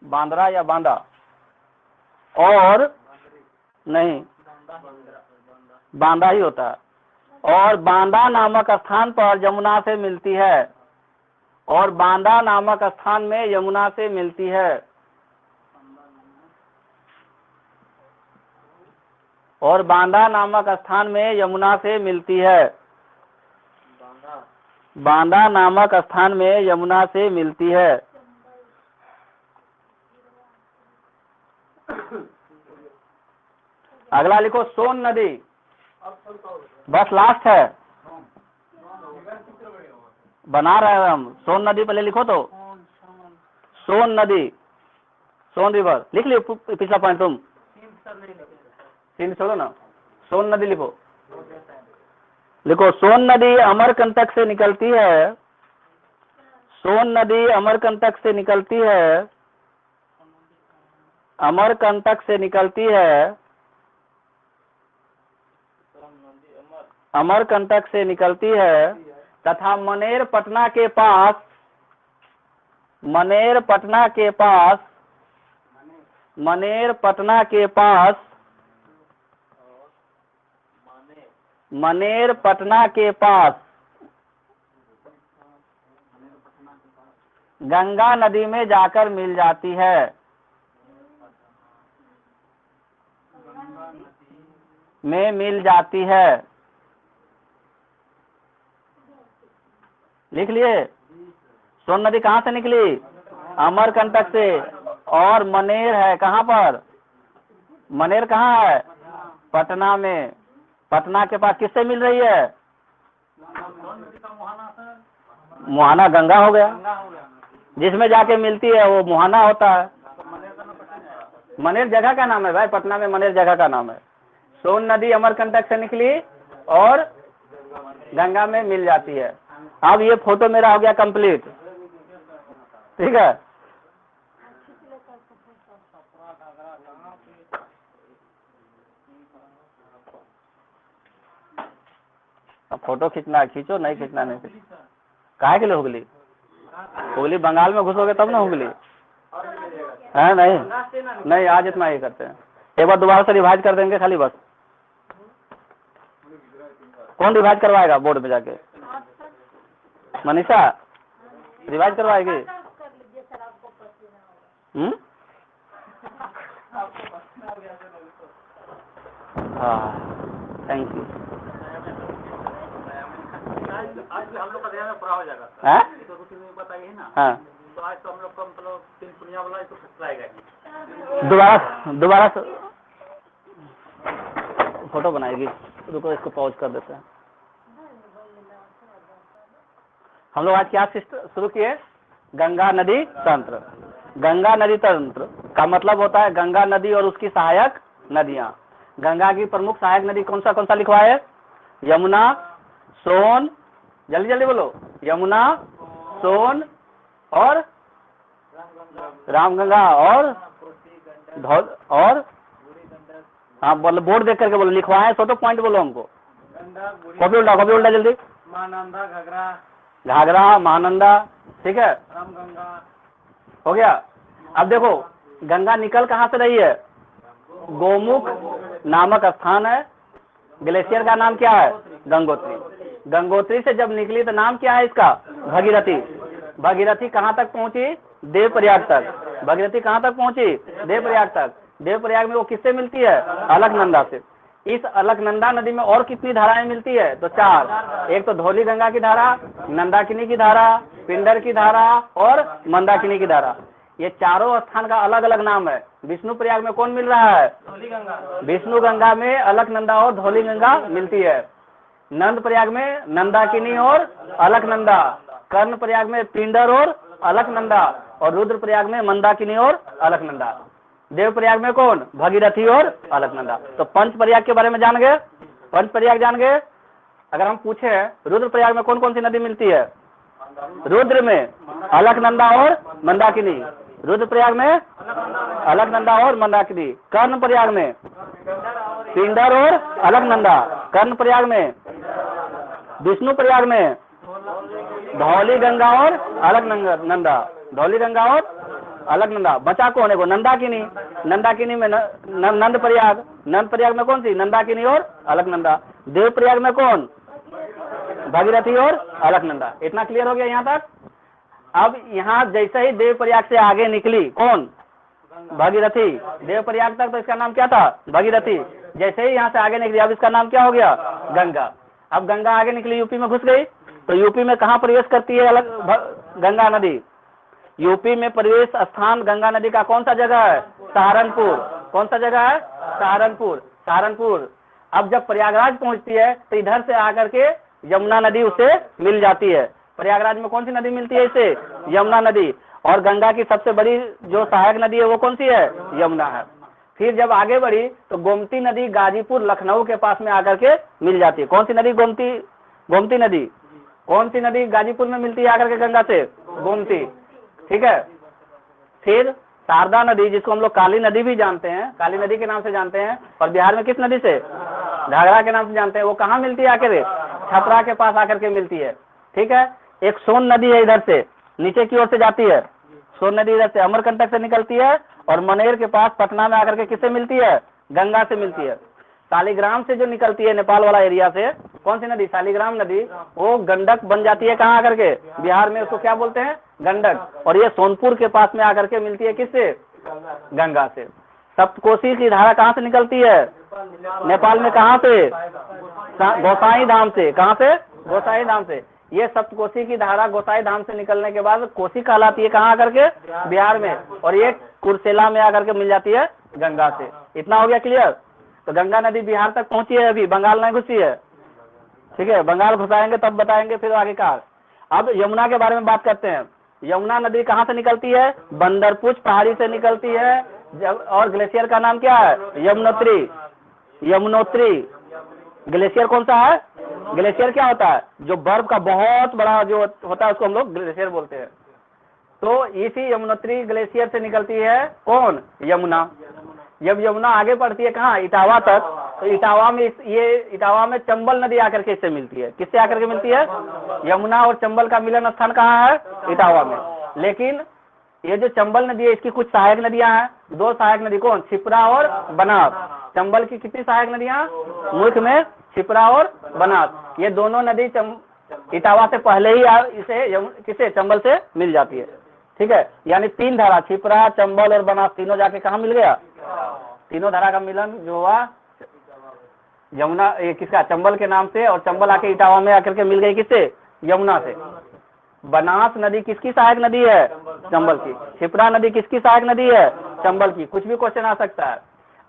बांद्रा या बांदा, और नहीं बांदा ही होता है, और बांदा नामक स्थान पर यमुना से मिलती है। और बांदा नामक स्थान में यमुना से मिलती है। और बांदा नामक स्थान में यमुना से मिलती है। बांदा नामक स्थान में यमुना से मिलती है। अगला लिखो सोन नदी। बस लास्ट है, बना रहे हैं हम। सोन नदी पहले लिखो तो। सोन नदी, सोन रिवर लिख लियो। पिछला पॉइंट तुम तीन छोड़ो ना, सोन नदी लिखो। लिखो सोन नदी अमरकंटक से निकलती है। सोन नदी अमरकंटक से निकलती है। अमरकंटक से निकलती है। अमरकंटक से निकलती है तथा मनेर पटना के पास, मनेर पटना के पास, मनेर पटना के पास, मनेर पटना के पास गंगा नदी में जाकर मिल जाती है। में मिल जाती है। लिख लिए? सोन नदी कहाँ से निकली? अमरकंटक से। और मनेर है कहाँ पर? मनेर कहाँ है? पटना में। पटना के पास किससे मिल रही है? मुहाना गंगा हो गया, जिसमें जाके मिलती है वो मुहाना होता है। मनेर जगह का नाम है भाई, पटना में मनेर जगह का नाम है। सोन नदी अमरकंटक से निकली और गंगा में मिल जाती है। अब ये फोटो मेरा हो गया कंप्लीट, ठीक है। अब फोटो खींचना है खींचो, नहीं खींचना नहीं खींचो। काहे के लिए हुगली? हुगली बंगाल में घुसोगे तब ना हुगली है। नहीं नहीं, आज इतना ही करते हैं। एक बार दोबारा से रिवाइज कर देंगे खाली बस। कौन रिवाइज करवाएगा बोर्ड पे जाके? मनीषा रिवाइज करवाएगी? हाँ, थैंक यू। आज भी हम लोग का ध्यान पूरा हो जाएगा। हाँ तो रूटीन में बताइए ना। हाँ, तो आज तो हम लोग का मतलब 3 पुनिया वाला इसको खिलाएगा ही। दोबारा से फोटो बनाएगी। रुको, इसको पॉज कर देते हैं। हम लोग आज क्या शुरू किए? गंगा नदी तंत्र। गंगा नदी तंत्र का मतलब होता है गंगा नदी और उसकी सहायक नदियां। गंगा की प्रमुख सहायक नदी कौन सा लिखवा है? यमुना, सोन, जल्दी जल्दी बोलो। यमुना, सोन और रामगंगा और हाँ बोलो, बोर्ड देख करके बोलो। लिखवाए तो पॉइंट बोलो हमको। कॉपी उल्टा जल्दी। महानंदा, घाघरा, महानंदा, ठीक है, रामगंगा हो गया। अब देखो गंगा निकल कहाँ से रही है? गोमुख नामक स्थान है। ग्लेशियर का नाम क्या है? गंगोत्री। गंगोत्री से जब निकली तो नाम क्या है इसका? भगीरथी। भगीरथी कहाँ तक पहुंची? देवप्रयाग तक। भगीरथी कहाँ तक पहुंची? देवप्रयाग तक। देवप्रयाग में वो किससे मिलती है? अलकनंदा से। इस अलकनंदा नदी में और कितनी धाराएं मिलती है? तो 4। एक तो धौली गंगा की धारा, नंदाकिनी की धारा, पिंडर की धारा और मंदाकिनी की धारा। ये चारों स्थान का अलग अलग नाम है। विष्णु प्रयाग में कौन मिल रहा है? विष्णु गंगा में अलकनंदा और धौली गंगा मिलती है। नंद प्रयाग में नंदाकिनी और अलकनंदा। कर्ण प्रयाग में पिंडर और अलकनंदा। और रुद्र प्रयाग में मंदाकिनी और अलकनंदा। देव प्रयाग में कौन? भगीरथी और अलकनंदा। तो पंच प्रयाग के बारे में जान गए? पंच प्रयाग जान गए। अगर हम पूछे रुद्र प्रयाग में कौन कौन सी नदी मिलती है? रुद्र में अलकनंदा और मंदाकिनी। रुद्र प्रयाग में अलकनंदा और मंदाकिनी। कर्ण प्रयाग में पिंडर और अलकनंदा। कर्ण प्रयाग में विष्णु प्रयाग में धौली गंगा और अलकनंदा। धौली गंगा और अलकनंदा। बचा कौन है? वो नंदाकिनी। नंदाकिनी में नंद प्रयाग। नंद प्रयाग में कौन सी? नंदाकिनी और अलकनंदा। देव प्रयाग में कौन? भगीरथी और अलकनंदा। इतना क्लियर हो गया यहाँ तक? अब यहाँ जैसे ही देव प्रयाग से आगे निकली कौन? भगीरथी। देव प्रयाग तक तो इसका नाम क्या था? भगीरथी। जैसे ही यहाँ से आगे निकली अब इसका नाम क्या हो गया? गंगा। अब गंगा आगे निकली, यूपी में घुस गई। तो यूपी में कहाँ प्रवेश करती है गंगा नदी? यूपी में प्रवेश स्थान गंगा नदी का कौन सा जगह है? सहारनपुर। कौन सा जगह है? सहारनपुर। सहारनपुर। अब जब प्रयागराज पहुंचती है तो इधर से आकर के यमुना नदी उसे मिल जाती है। प्रयागराज में कौन सी नदी मिलती है इसे? यमुना नदी। और गंगा की सबसे बड़ी जो सहायक नदी है वो कौन सी है? यमुना है। फिर जब आगे बढ़ी तो गोमती नदी गाजीपुर लखनऊ के पास में आकर के मिल जाती है। कौन सी नदी? गोमती नदी। कौन सी नदी गाजीपुर में मिलती है आकर के गंगा से? गोमती। ठीक है। फिर शारदा नदी, जिसको हम लोग काली नदी भी जानते हैं, काली नदी के नाम से जानते हैं, और बिहार में किस नदी से? घाघरा के नाम से जानते हैं। वो कहाँ मिलती है आकर? छपरा के पास आकर के मिलती है। ठीक है। एक सोन नदी है, इधर से नीचे की ओर से जाती है। सोन नदी इधर से अमरकंटक से निकलती है और मनेर के पास पटना में आकर के किससे मिलती है? गंगा से मिलती है। शालिग्राम से जो निकलती है नेपाल वाला एरिया से, कौन सी नदी? शालिग्राम नदी। वो गंडक बन जाती है कहाँ आकर के? बिहार में। उसको क्या बोलते हैं? गंडक। और ये सोनपुर के पास में आकर के मिलती है किससे? गंगा से। सप्तकोशी की धारा कहाँ से निकलती है? नेपाल में। कहाँ से? गोसाई धाम से। कहाँ से? गोसाई धाम से। ये सप्तकोशी की धारा गोसाई धाम से निकलने के बाद कोसी कहलाती है कहाँ आकर के? बिहार में। और ये कुर्सेला में आकर के मिल जाती है गंगा से। इतना हो गया क्लियर? तो गंगा नदी बिहार तक पहुंची है, अभी बंगाल नहीं घुसी है। ठीक है। बंगाल घुसाएंगे तब बताएंगे फिर आगे का। अब यमुना के बारे में बात करते हैं। यमुना नदी कहाँ से निकलती है? बंदरपुच पहाड़ी से निकलती है। और ग्लेशियर का नाम क्या है? यमुनोत्री। यमुनोत्री। ग्लेशियर कौन सा है? ग्लेशियर क्या होता है? जो बर्फ का बहुत बड़ा जो होता है उसको हम लोग ग्लेशियर बोलते हैं। तो इसी यमुनोत्री ग्लेशियर से निकलती है कौन? यमुना। जब यमुना आगे बढ़ती है कहाँ? इटावा तक, तो इटावा में इटावा में चंबल नदी आकर के इससे मिलती है। किससे आकर के मिलती है? यमुना और चंबल का मिलन स्थान कहाँ है? इटावा में। लेकिन ये जो चंबल नदी है इसकी कुछ सहायक नदियां हैं, 2 सहायक नदी, कौन? क्षिप्रा और बनास। चंबल की कितनी सहायक नदियां? मुख्य में क्षिप्रा और बनास। ये दोनों नदी इटावा से पहले ही इसे किसे? चंबल से मिल जाती है। ठीक है, यानी 3 धारा, क्षिप्रा, चंबल और बनास, तीनों जाके कहाँ मिल गया? तीनों धारा का मिलन जो हुआ यमुना, ये किसका? चंबल के नाम से, और चंबल आके इटावा में आकर के मिल गई किससे? यमुना से। बनास नदी किसकी सहायक नदी है? चंबल की। क्षिप्रा नदी किसकी सहायक नदी है? चंबल की। कुछ भी क्वेश्चन आ सकता है।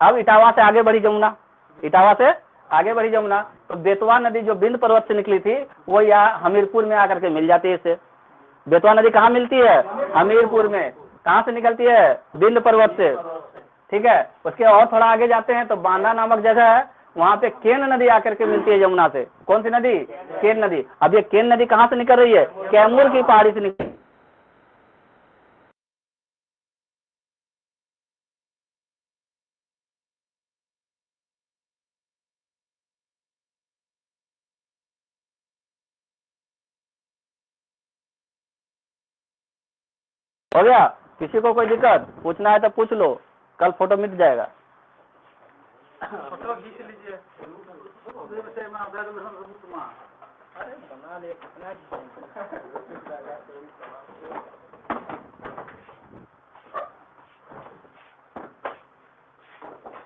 अब इटावा से आगे बढ़ी यमुना, इटावा से आगे बढ़ी यमुना, तो बेतवा नदी जो बिंद पर्वत से निकली थी वो यहाँ हमीरपुर में आकर के मिल जाती है इससे। बेतवा नदी कहाँ मिलती है? हमीरपुर में। कहाँ से निकलती है? बिंद पर्वत से। ठीक है, उसके और थोड़ा आगे जाते हैं तो बांदा नामक जगह है, वहां पे केन नदी आकर के मिलती है यमुना से। कौन सी नदी? केन नदी। अब ये केन नदी कहाँ से निकल रही है? कैमूर की पहाड़ी से निकल। हो गया? किसी को कोई दिक्कत पूछना है तो पूछ लो, कल फोटो मिट जाएगा। फोटो खींच लीजिए। अरे बना ले